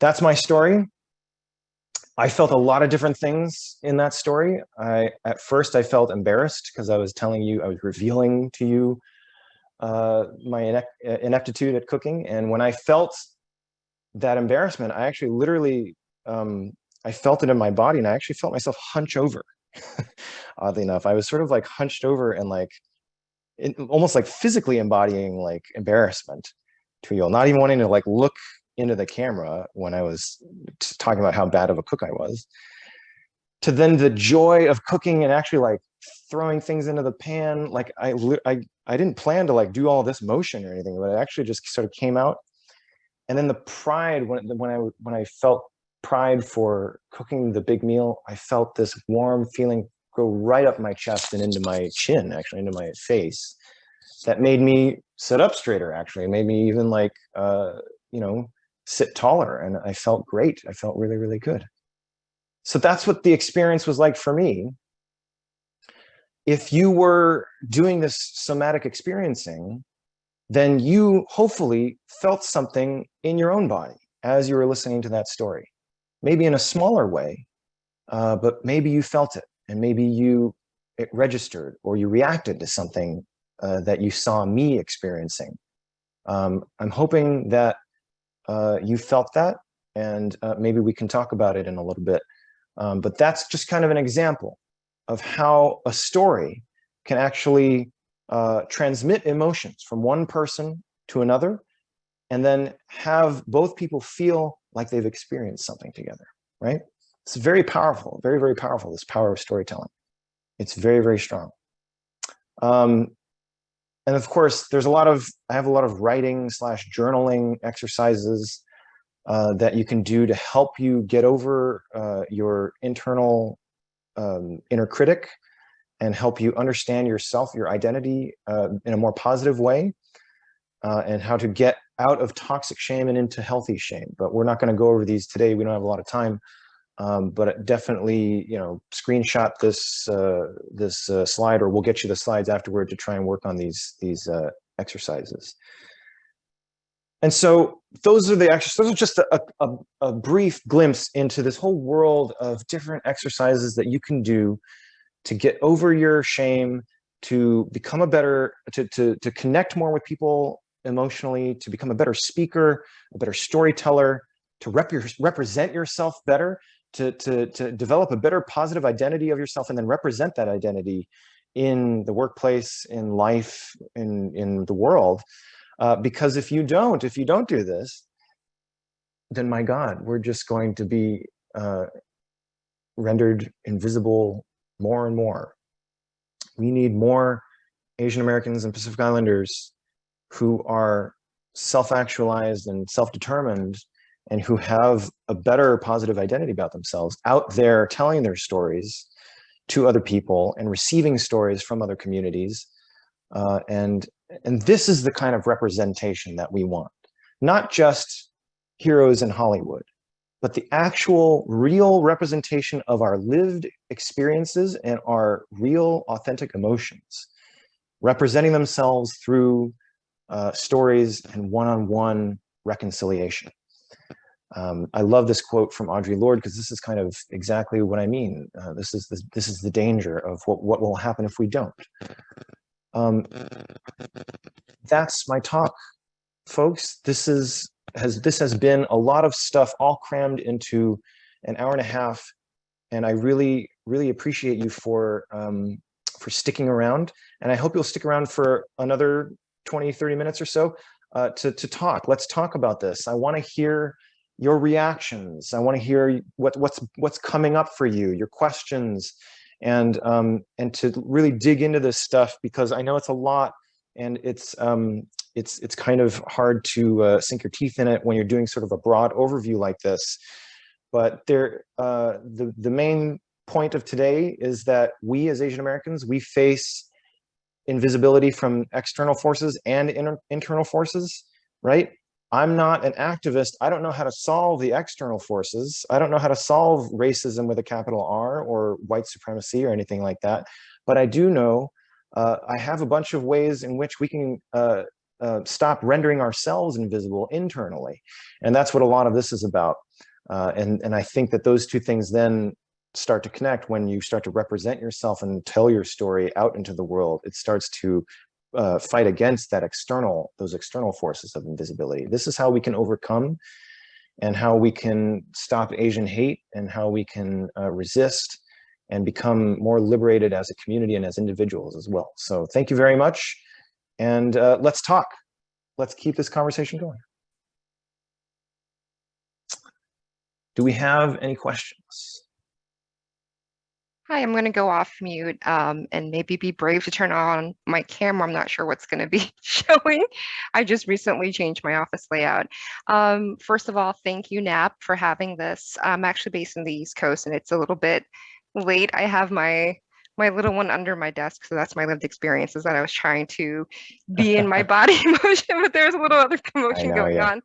that's my story. I felt a lot of different things in that story. At first I felt embarrassed because I was revealing to you my ineptitude at cooking. And when I felt that embarrassment, I actually literally, I felt it in my body, and I actually felt myself hunch over. Oddly enough, I was sort of like hunched over and like, almost like physically embodying like embarrassment to you all, not even wanting to like look into the camera when I was talking about how bad of a cook I was, to then the joy of cooking and actually like throwing things into the pan. Like I didn't plan to like do all this motion or anything, but it actually just sort of came out. And then the pride when I felt pride for cooking the big meal, I felt this warm feeling go right up my chest and into my chin, actually into my face. That made me sit up straighter, actually. It made me even like, you know, sit taller, and I felt great. I felt really, really good. So that's what the experience was like for me. If you were doing this somatic experiencing, then you hopefully felt something in your own body as you were listening to that story. Maybe in a smaller way, but maybe you felt it, and maybe it registered, or you reacted to something that you saw me experiencing. I'm hoping that you felt that, and maybe we can talk about it in a little bit. But that's just kind of an example of how a story can actually transmit emotions from one person to another, and then have both people feel like they've experienced something together, right? It's very powerful, very, very powerful, this power of storytelling. It's very, very strong. And of course, I have a lot of writing / journaling exercises that you can do to help you get over your internal inner critic, and help you understand yourself, your identity in a more positive way, and how to get out of toxic shame and into healthy shame. But we're not going to go over these today. We don't have a lot of time. But definitely, you know, screenshot this slide, or we'll get you the slides afterward to try and work on these exercises. And so those are the exercises. Those are just a brief glimpse into this whole world of different exercises that you can do to get over your shame, to become a better, to connect more with people emotionally, to become a better speaker, a better storyteller, to represent yourself better, to develop a better positive identity of yourself, and then represent that identity in the workplace, in life, in the world. Because if you don't do this, then my God, we're just going to be rendered invisible more and more. We need more Asian Americans and Pacific Islanders who are self-actualized and self-determined, and who have a better positive identity about themselves, out there telling their stories to other people and receiving stories from other communities. And this is the kind of representation that we want. Not just heroes in Hollywood, but the actual real representation of our lived experiences and our real authentic emotions, representing themselves through stories and one-on-one reconciliation. I love this quote from Audre Lorde, because this is kind of exactly what I mean. This is the danger of what will happen if we don't. That's my talk, folks. This has been a lot of stuff all crammed into an hour and a half, and I really, really appreciate you for sticking around, and I hope you'll stick around for another 20-30 minutes or so to talk. Let's talk about this. I want to hear your reactions. I want to hear what's coming up for you, your questions, and to really dig into this stuff, because I know it's a lot, and it's kind of hard to sink your teeth in it when you're doing sort of a broad overview like this. But the main point of today is that we as Asian Americans, we face invisibility from external forces and internal forces, right? I'm not an activist. I don't know how to solve the external forces. I don't know how to solve racism with a capital R, or white supremacy, or anything like that. But I do know I have a bunch of ways in which we can stop rendering ourselves invisible internally. And that's what a lot of this is about. And I think that those two things then start to connect when you start to represent yourself and tell your story out into the world. It starts to fight against those external forces of invisibility. This is how we can overcome, and how we can stop Asian hate, and how we can resist and become more liberated as a community and as individuals as well. So thank you very much. And let's talk. Let's keep this conversation going. Do we have any questions? Hi, I'm going to go off mute and maybe be brave to turn on my camera. I'm not sure what's going to be showing. I just recently changed my office layout. First of all, thank you, Nap, for having this. I'm actually based in the East Coast and it's a little bit late. I have my little one under my desk, so that's my lived experience, is that I was trying to be in my body motion, but there's a little other commotion going on.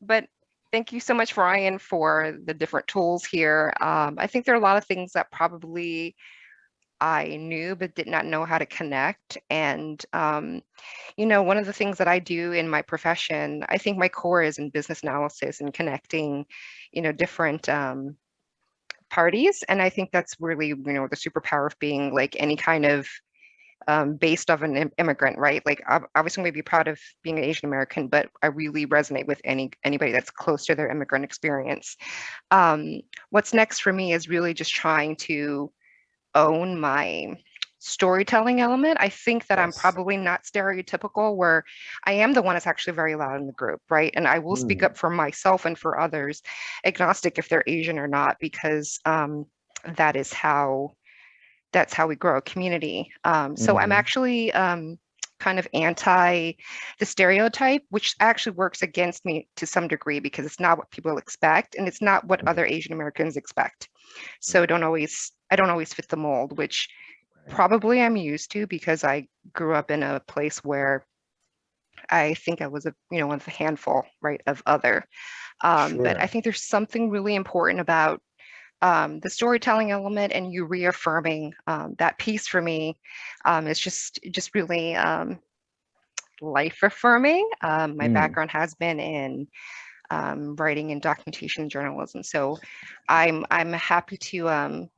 But thank you so much, Ryan, for the different tools here. I think there are a lot of things that probably I knew but did not know how to connect. And, you know, one of the things that I do in my profession, I think my core is in business analysis and connecting, you know, different parties. And I think that's really, you know, the superpower of being like any kind of based of an immigrant, right? Like obviously I'm going to be proud of being an Asian American, but I really resonate with anybody that's close to their immigrant experience. What's next for me is really just trying to own my storytelling element. I think that I'm probably not stereotypical, where I am the one that's actually very loud in the group, right? And I will speak up for myself and for others, agnostic if they're Asian or not, because that is how that's how we grow a community. So I'm actually kind of anti the stereotype, which actually works against me to some degree because it's not what people expect and it's not what other Asian Americans expect. So I don't always fit the mold, which probably I'm used to because I grew up in a place where I think I was one of the handful, right, of other. But I think there's something really important about the storytelling element and you reaffirming that piece for me is just really life affirming. My background has been in writing and documentation journalism, so I'm happy to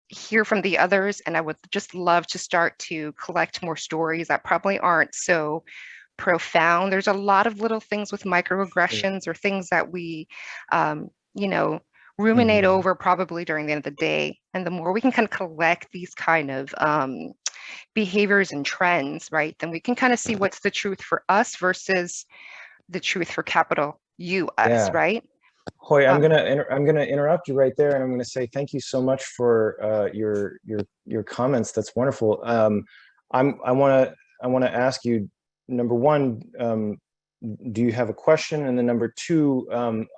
hear from the others, and I would just love to start to collect more stories that probably aren't so profound. There's a lot of little things with microaggressions or things that we ruminate over probably during the end of the day. And the more we can kind of collect these kind of behaviors and trends, right, then we can kind of see what's the truth for us versus the truth for capital U, us, right? Hoy, I'm gonna interrupt you right there, and I'm gonna say thank you so much for your comments. That's wonderful. I wanna ask you, number one, do you have a question? And then number two,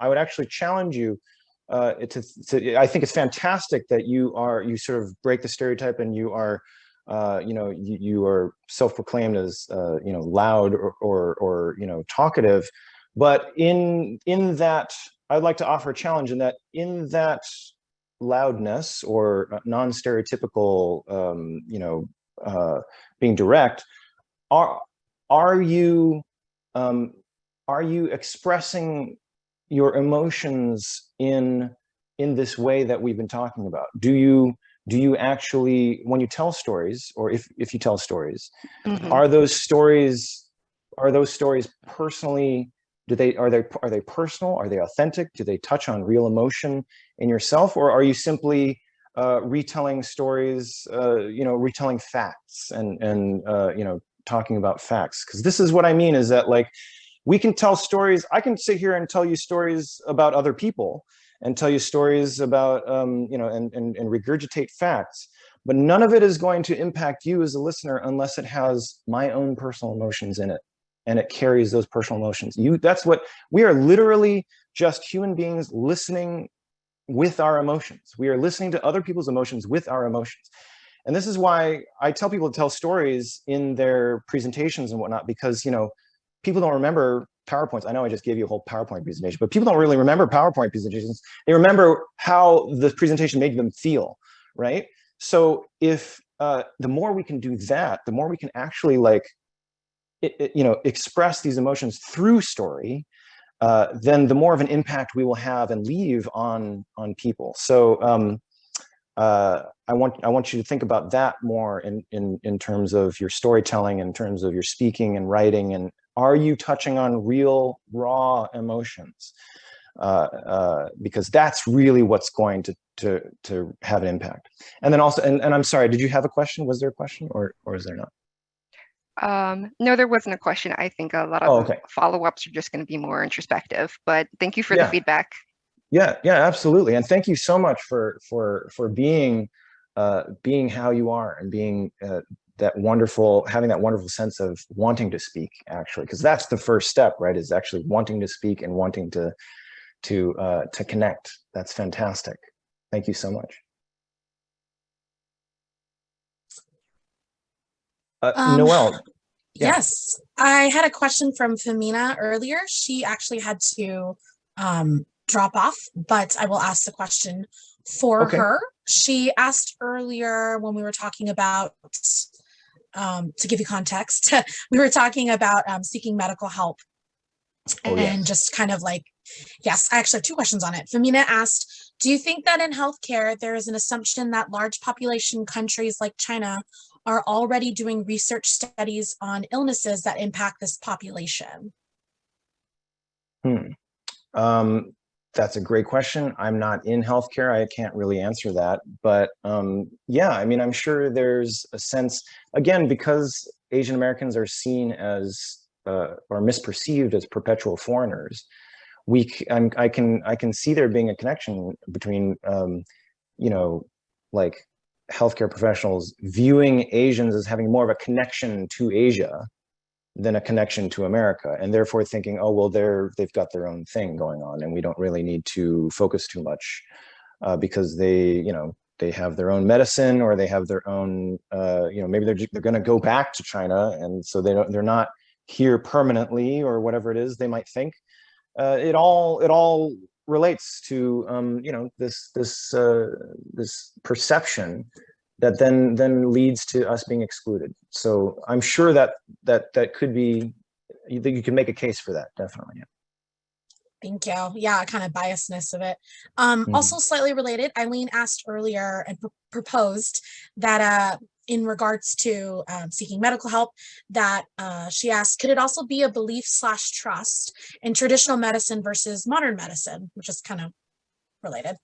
I would actually challenge you I think it's fantastic that you sort of break the stereotype and you are you are self-proclaimed as loud or talkative, but in that I'd like to offer a challenge in that loudness or non-stereotypical being direct, are you expressing your emotions in this way that we've been talking about? Do you actually, when you tell stories, or if you tell stories, are those stories personally, are they personal? Are they authentic? Do they touch on real emotion in yourself? Or are you simply retelling stories, retelling facts and talking about facts? Because this is what I mean, is that, like, we can tell stories. I can sit here and tell you stories about other people and tell you stories about, and regurgitate facts, but none of it is going to impact you as a listener unless it has my own personal emotions in it and it carries those personal emotions. That's what we are, literally just human beings listening with our emotions. We are listening to other people's emotions with our emotions. And this is why I tell people to tell stories in their presentations and whatnot, because, people don't remember PowerPoints. I know I just gave you a whole PowerPoint presentation, but people don't really remember PowerPoint presentations. They remember how the presentation made them feel, right? So if the more we can do that, the more we can actually express these emotions through story, then the more of an impact we will have and leave on people. So I want you to think about that more in terms of your storytelling, in terms of your speaking and writing, and are you touching on real raw emotions? Because that's really what's going to have an impact. And then also, and I'm sorry, did you have a question? Was there a question, or is there not? No, there wasn't a question. I think a lot of follow-ups are just going to be more introspective, but thank you for the feedback. Yeah, yeah, absolutely. And thank you so much for being how you are and being having that wonderful sense of wanting to speak, actually, because that's the first step, right? Is actually wanting to speak and wanting to connect. That's fantastic. Thank you so much. Noelle. Yeah. Yes, I had a question from Femina earlier. She actually had to drop off, but I will ask the question for her. She asked earlier when we were talking about, to give you context, we were talking about seeking medical help. And just kind of like, yes, I actually have two questions on it. Femina asked, do you think that in healthcare, there is an assumption that large population countries like China are already doing research studies on illnesses that impact this population? That's a great question. I'm not in healthcare. I can't really answer that. But yeah, I mean, I'm sure there's a sense, again, because Asian Americans are seen as or misperceived as perpetual foreigners. I can see there being a connection between, you know, like healthcare professionals viewing Asians as having more of a connection to Asia than a connection to America, and therefore thinking, oh, well, they've got their own thing going on, and we don't really need to focus too much because they have their own medicine, or they have their own, maybe they're going to go back to China, and so they're not here permanently, or whatever it is they might think. It all relates to this perception that then leads to us being excluded. So I'm sure that could be, you can make a case for that, definitely. Yeah. Thank you. Yeah, kind of biasness of it. Also slightly related, Eileen asked earlier and proposed that in regards to seeking medical help, that she asked, could it also be a belief/trust in traditional medicine versus modern medicine, which is kind of related?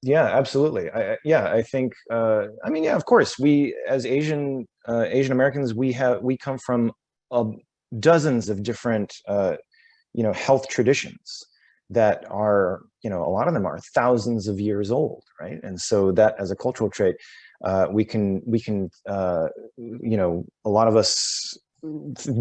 Yeah, absolutely. I think, I mean, yeah, of course, we as Asian Americans, we come from dozens of different, health traditions that are, a lot of them are thousands of years old, right? And so that, as a cultural trait, we can, a lot of us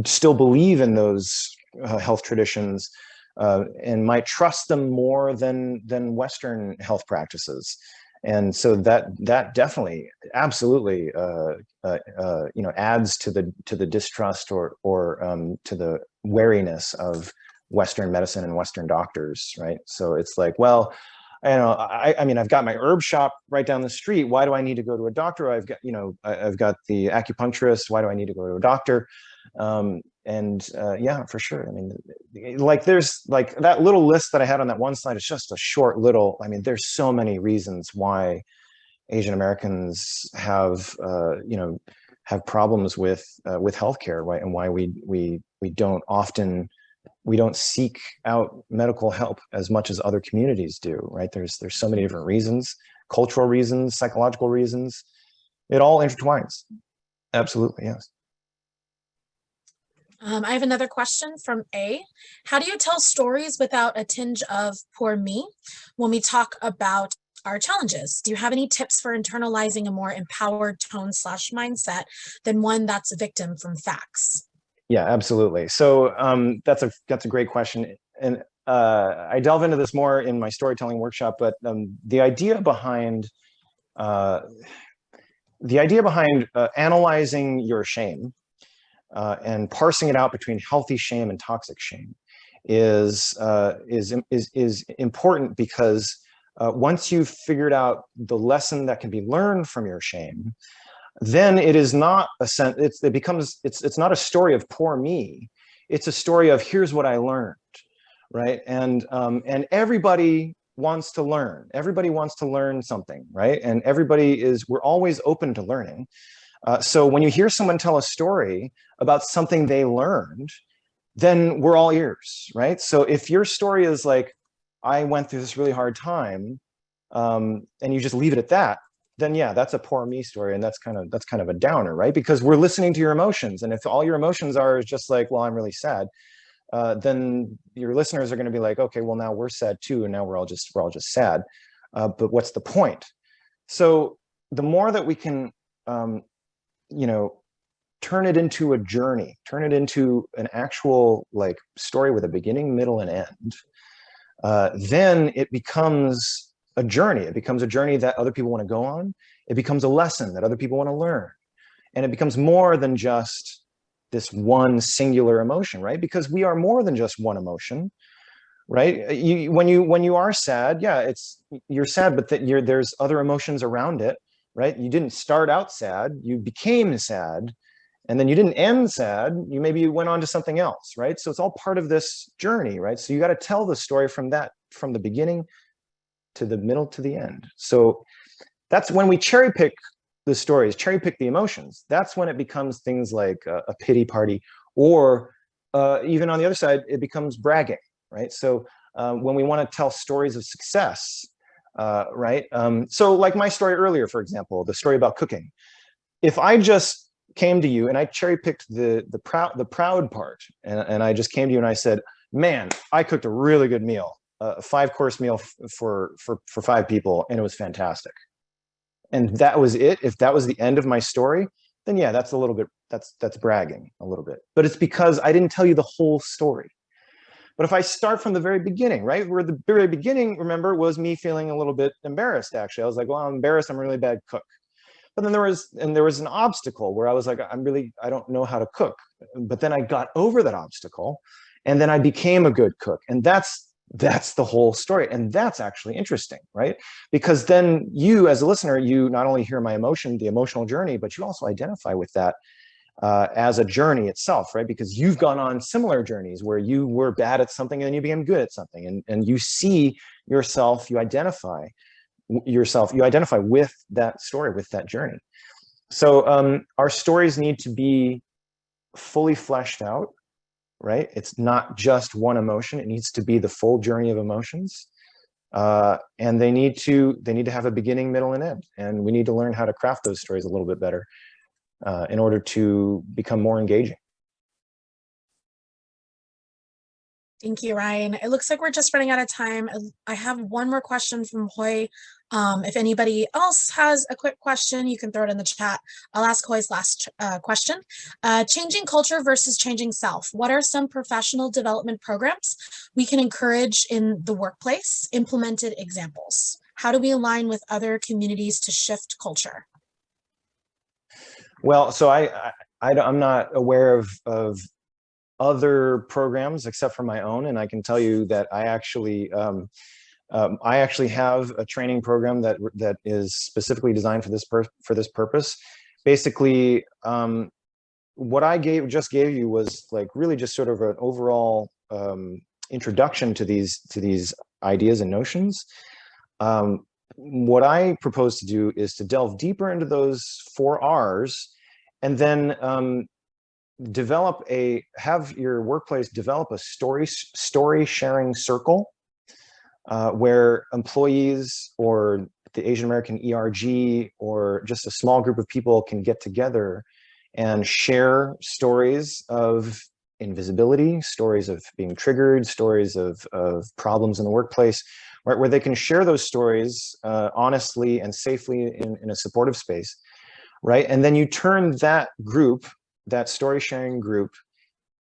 still believe in those health traditions, and might trust them more than Western health practices. And so that definitely, absolutely, adds to the distrust or to the wariness of Western medicine and Western doctors, right? So it's like, well, I mean, I've got my herb shop right down the street. Why do I need to go to a doctor? I've got the acupuncturist. Why do I need to go to a doctor? Yeah, for sure. I mean, like, there's like that little list that I had on that one slide is just a short little, I mean, there's so many reasons why Asian Americans have problems with healthcare, right? And why we don't seek out medical help as much as other communities do, right? There's so many different reasons, cultural reasons, psychological reasons. It all intertwines. Absolutely, yes. I have another question from A. How do you tell stories without a tinge of poor me when we talk about our challenges? Do you have any tips for internalizing a more empowered tone/mindset than one that's a victim from facts? Yeah, absolutely. So that's a great question. And I delve into this more in my storytelling workshop, but the idea behind analyzing your shame and parsing it out between healthy shame and toxic shame is important, because once you've figured out the lesson that can be learned from your shame, then it is not it's not a story of poor me. It's a story of, here's what I learned, right? And everybody wants to learn. Everybody wants to learn something, right? And we're always open to learning. So when you hear someone tell a story about something they learned, then we're all ears, right? So if your story is like, I went through this really hard time, and you just leave it at that, then yeah, that's a poor me story, and that's kind of a downer, right? Because we're listening to your emotions, and if all your emotions are just like, well, I'm really sad, then your listeners are going to be like, okay, well, now we're sad too, and now we're all just sad. But what's the point? So the more that we can, turn it into a journey, turn it into an actual like story with a beginning, middle, and end, then it becomes a journey. It becomes a journey that other people want to go on. It becomes a lesson that other people want to learn. And it becomes more than just this one singular emotion, right? Because we are more than just one emotion, right? When you are sad, yeah, you're sad, but there's other emotions around it, right? You didn't start out sad, you became sad, and then you didn't end sad, maybe went on to something else, right? So it's all part of this journey, right? So you got to tell the story from the beginning to the middle to the end. So that's when we cherry pick the stories, cherry pick the emotions. That's when it becomes things like a pity party, or even on the other side, it becomes bragging, right? So when we want to tell stories of success, right? So like my story earlier, for example, the story about cooking. If I just came to you and I cherry picked the proud part, and I just came to you and I said, man, I cooked a really good meal, a 5-course meal for 5 people, and it was fantastic. And that was it. If that was the end of my story, then yeah, that's a little bit, that's bragging a little bit. But it's because I didn't tell you the whole story. But if I start from the very beginning, right, where the very beginning, remember, was me feeling a little bit embarrassed, actually. I was like, well, I'm embarrassed, I'm a really bad cook. But then there was an obstacle where I was like, I don't know how to cook. But then I got over that obstacle, and then I became a good cook. And that's the whole story. And that's actually interesting, right? Because then you, as a listener, you not only hear my emotion, the emotional journey, but you also identify with that as a journey itself, right? Because you've gone on similar journeys where you were bad at something and then you became good at something, and you see yourself, you identify with that story, with that journey. So our stories need to be fully fleshed out, right? It's not just one emotion. It needs to be the full journey of emotions. And they need to have a beginning, middle, and end. And we need to learn how to craft those stories a little bit better in order to become more engaging. Thank you, Ryan. It looks like we're just running out of time. I have one more question from Hoy. If anybody else has a quick question, you can throw it in the chat. I'll ask Hoy's last question. Changing culture versus changing self. What are some professional development programs we can encourage in the workplace? Implemented examples. How do we align with other communities to shift culture? Well, so I'm not aware of other programs except for my own, and I can tell you that I actually have a training program that is specifically designed for this purpose. Basically, what I just gave you was like really just sort of an overall introduction to these ideas and notions. What I propose to do is to delve deeper into those 4 R's, and then have your workplace develop a story sharing circle where employees or the Asian American ERG or just a small group of people can get together and share stories of invisibility, stories of being triggered, stories of problems in the workplace, right, where they can share those stories honestly and safely in a supportive space, right? And then you turn that group, that story sharing group,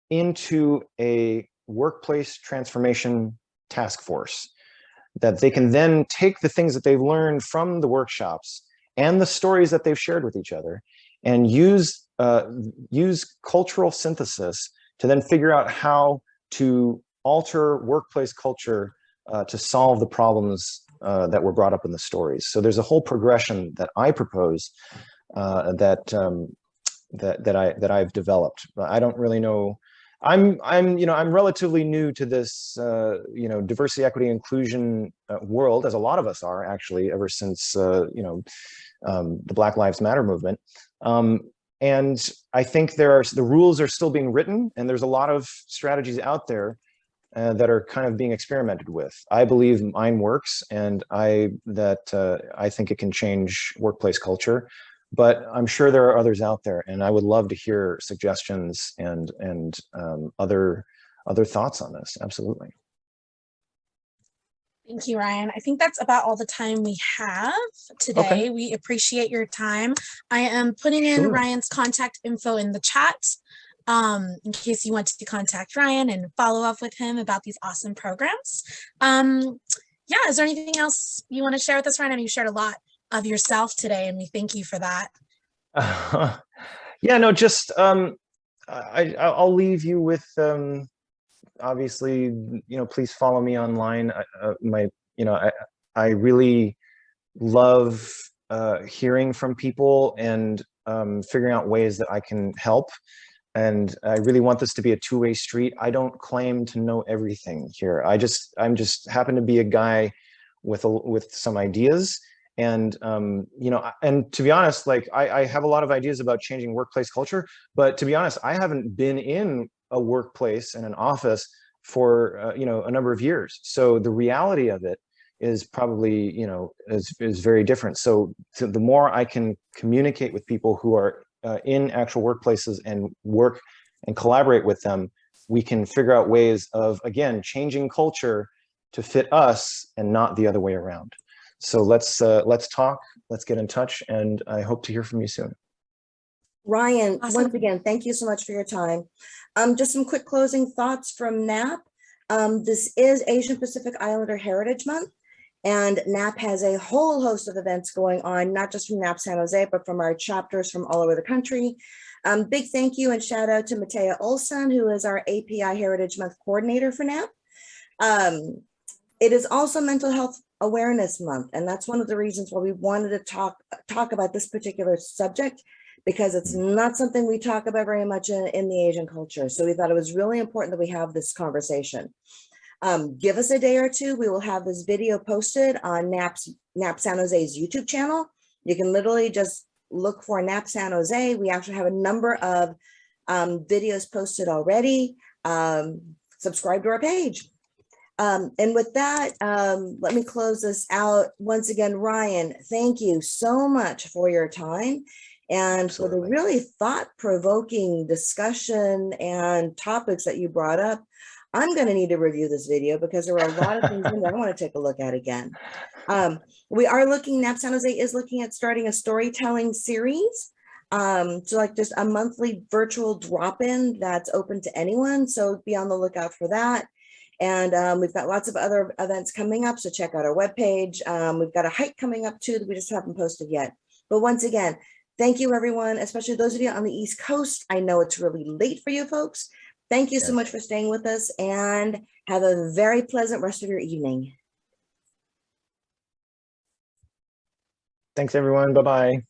into a workplace transformation task force that they can then take the things that they've learned from the workshops and the stories that they've shared with each other and use cultural synthesis to then figure out how to alter workplace culture to solve the problems that were brought up in the stories. So there's a whole progression that I propose that I've developed. I don't really know. I'm relatively new to this diversity, equity, inclusion world, as a lot of us are actually, ever since the Black Lives Matter movement. And I think the rules are still being written, and there's a lot of strategies out there that are kind of being experimented with. I believe mine works, and I think it can change workplace culture. But I'm sure there are others out there, and I would love to hear suggestions and other other thoughts on this. Absolutely. Thank you, Ryan. I think that's about all the time we have today. Okay. We appreciate your time. I am putting in Ryan's contact info in the chat in case you want to contact Ryan and follow up with him about these awesome programs. Yeah, is there anything else you want to share with us, Ryan? I know you shared a lot of yourself today, and we thank you for that. Yeah, no, just I'll leave you with obviously, please follow me online. I really love hearing from people and figuring out ways that I can help. And I really want this to be a two-way street. I don't claim to know everything here. I'm just happen to be a guy with some ideas. And and to be honest, like I have a lot of ideas about changing workplace culture, but to be honest, I haven't been in a workplace and an office for a number of years. So the reality of it is probably is very different. So the more I can communicate with people who are in actual workplaces and work and collaborate with them, we can figure out ways of, again, changing culture to fit us and not the other way around. So let's talk, let's get in touch, and I hope to hear from you soon. Ryan, once again, thank you so much for your time. Just some quick closing thoughts from NAP. This is Asian Pacific Islander Heritage Month, and NAP has a whole host of events going on, not just from NAP San Jose, but from our chapters from all over the country. Big thank you and shout out to Matea Olson, who is our API Heritage Month coordinator for NAP. It is also Mental Health Awareness Month, and that's one of the reasons why we wanted to talk about this particular subject, because it's not something we talk about very much in the Asian culture. So we thought it was really important that we have this conversation. Give us a day or two. We will have this video posted on NAP San Jose's YouTube channel. You can literally just look for NAP San Jose. We actually have a number of videos posted already. Subscribe to our page. And with that, let me close this out. Once again, Ryan, thank you so much for your time and for the really thought-provoking discussion and topics that you brought up. I'm going to need to review this video because there were a lot of things in there I want to take a look at again. We are looking, NAP San Jose is looking at starting a storytelling series. So like just a monthly virtual drop-in that's open to anyone. So be on the lookout for that. And we've got lots of other events coming up. So check out our webpage. We've got a hike coming up too that we just haven't posted yet. But once again, thank you everyone, especially those of you on the East Coast. I know it's really late for you folks. Thank you so much for staying with us and have a very pleasant rest of your evening. Thanks everyone, bye-bye.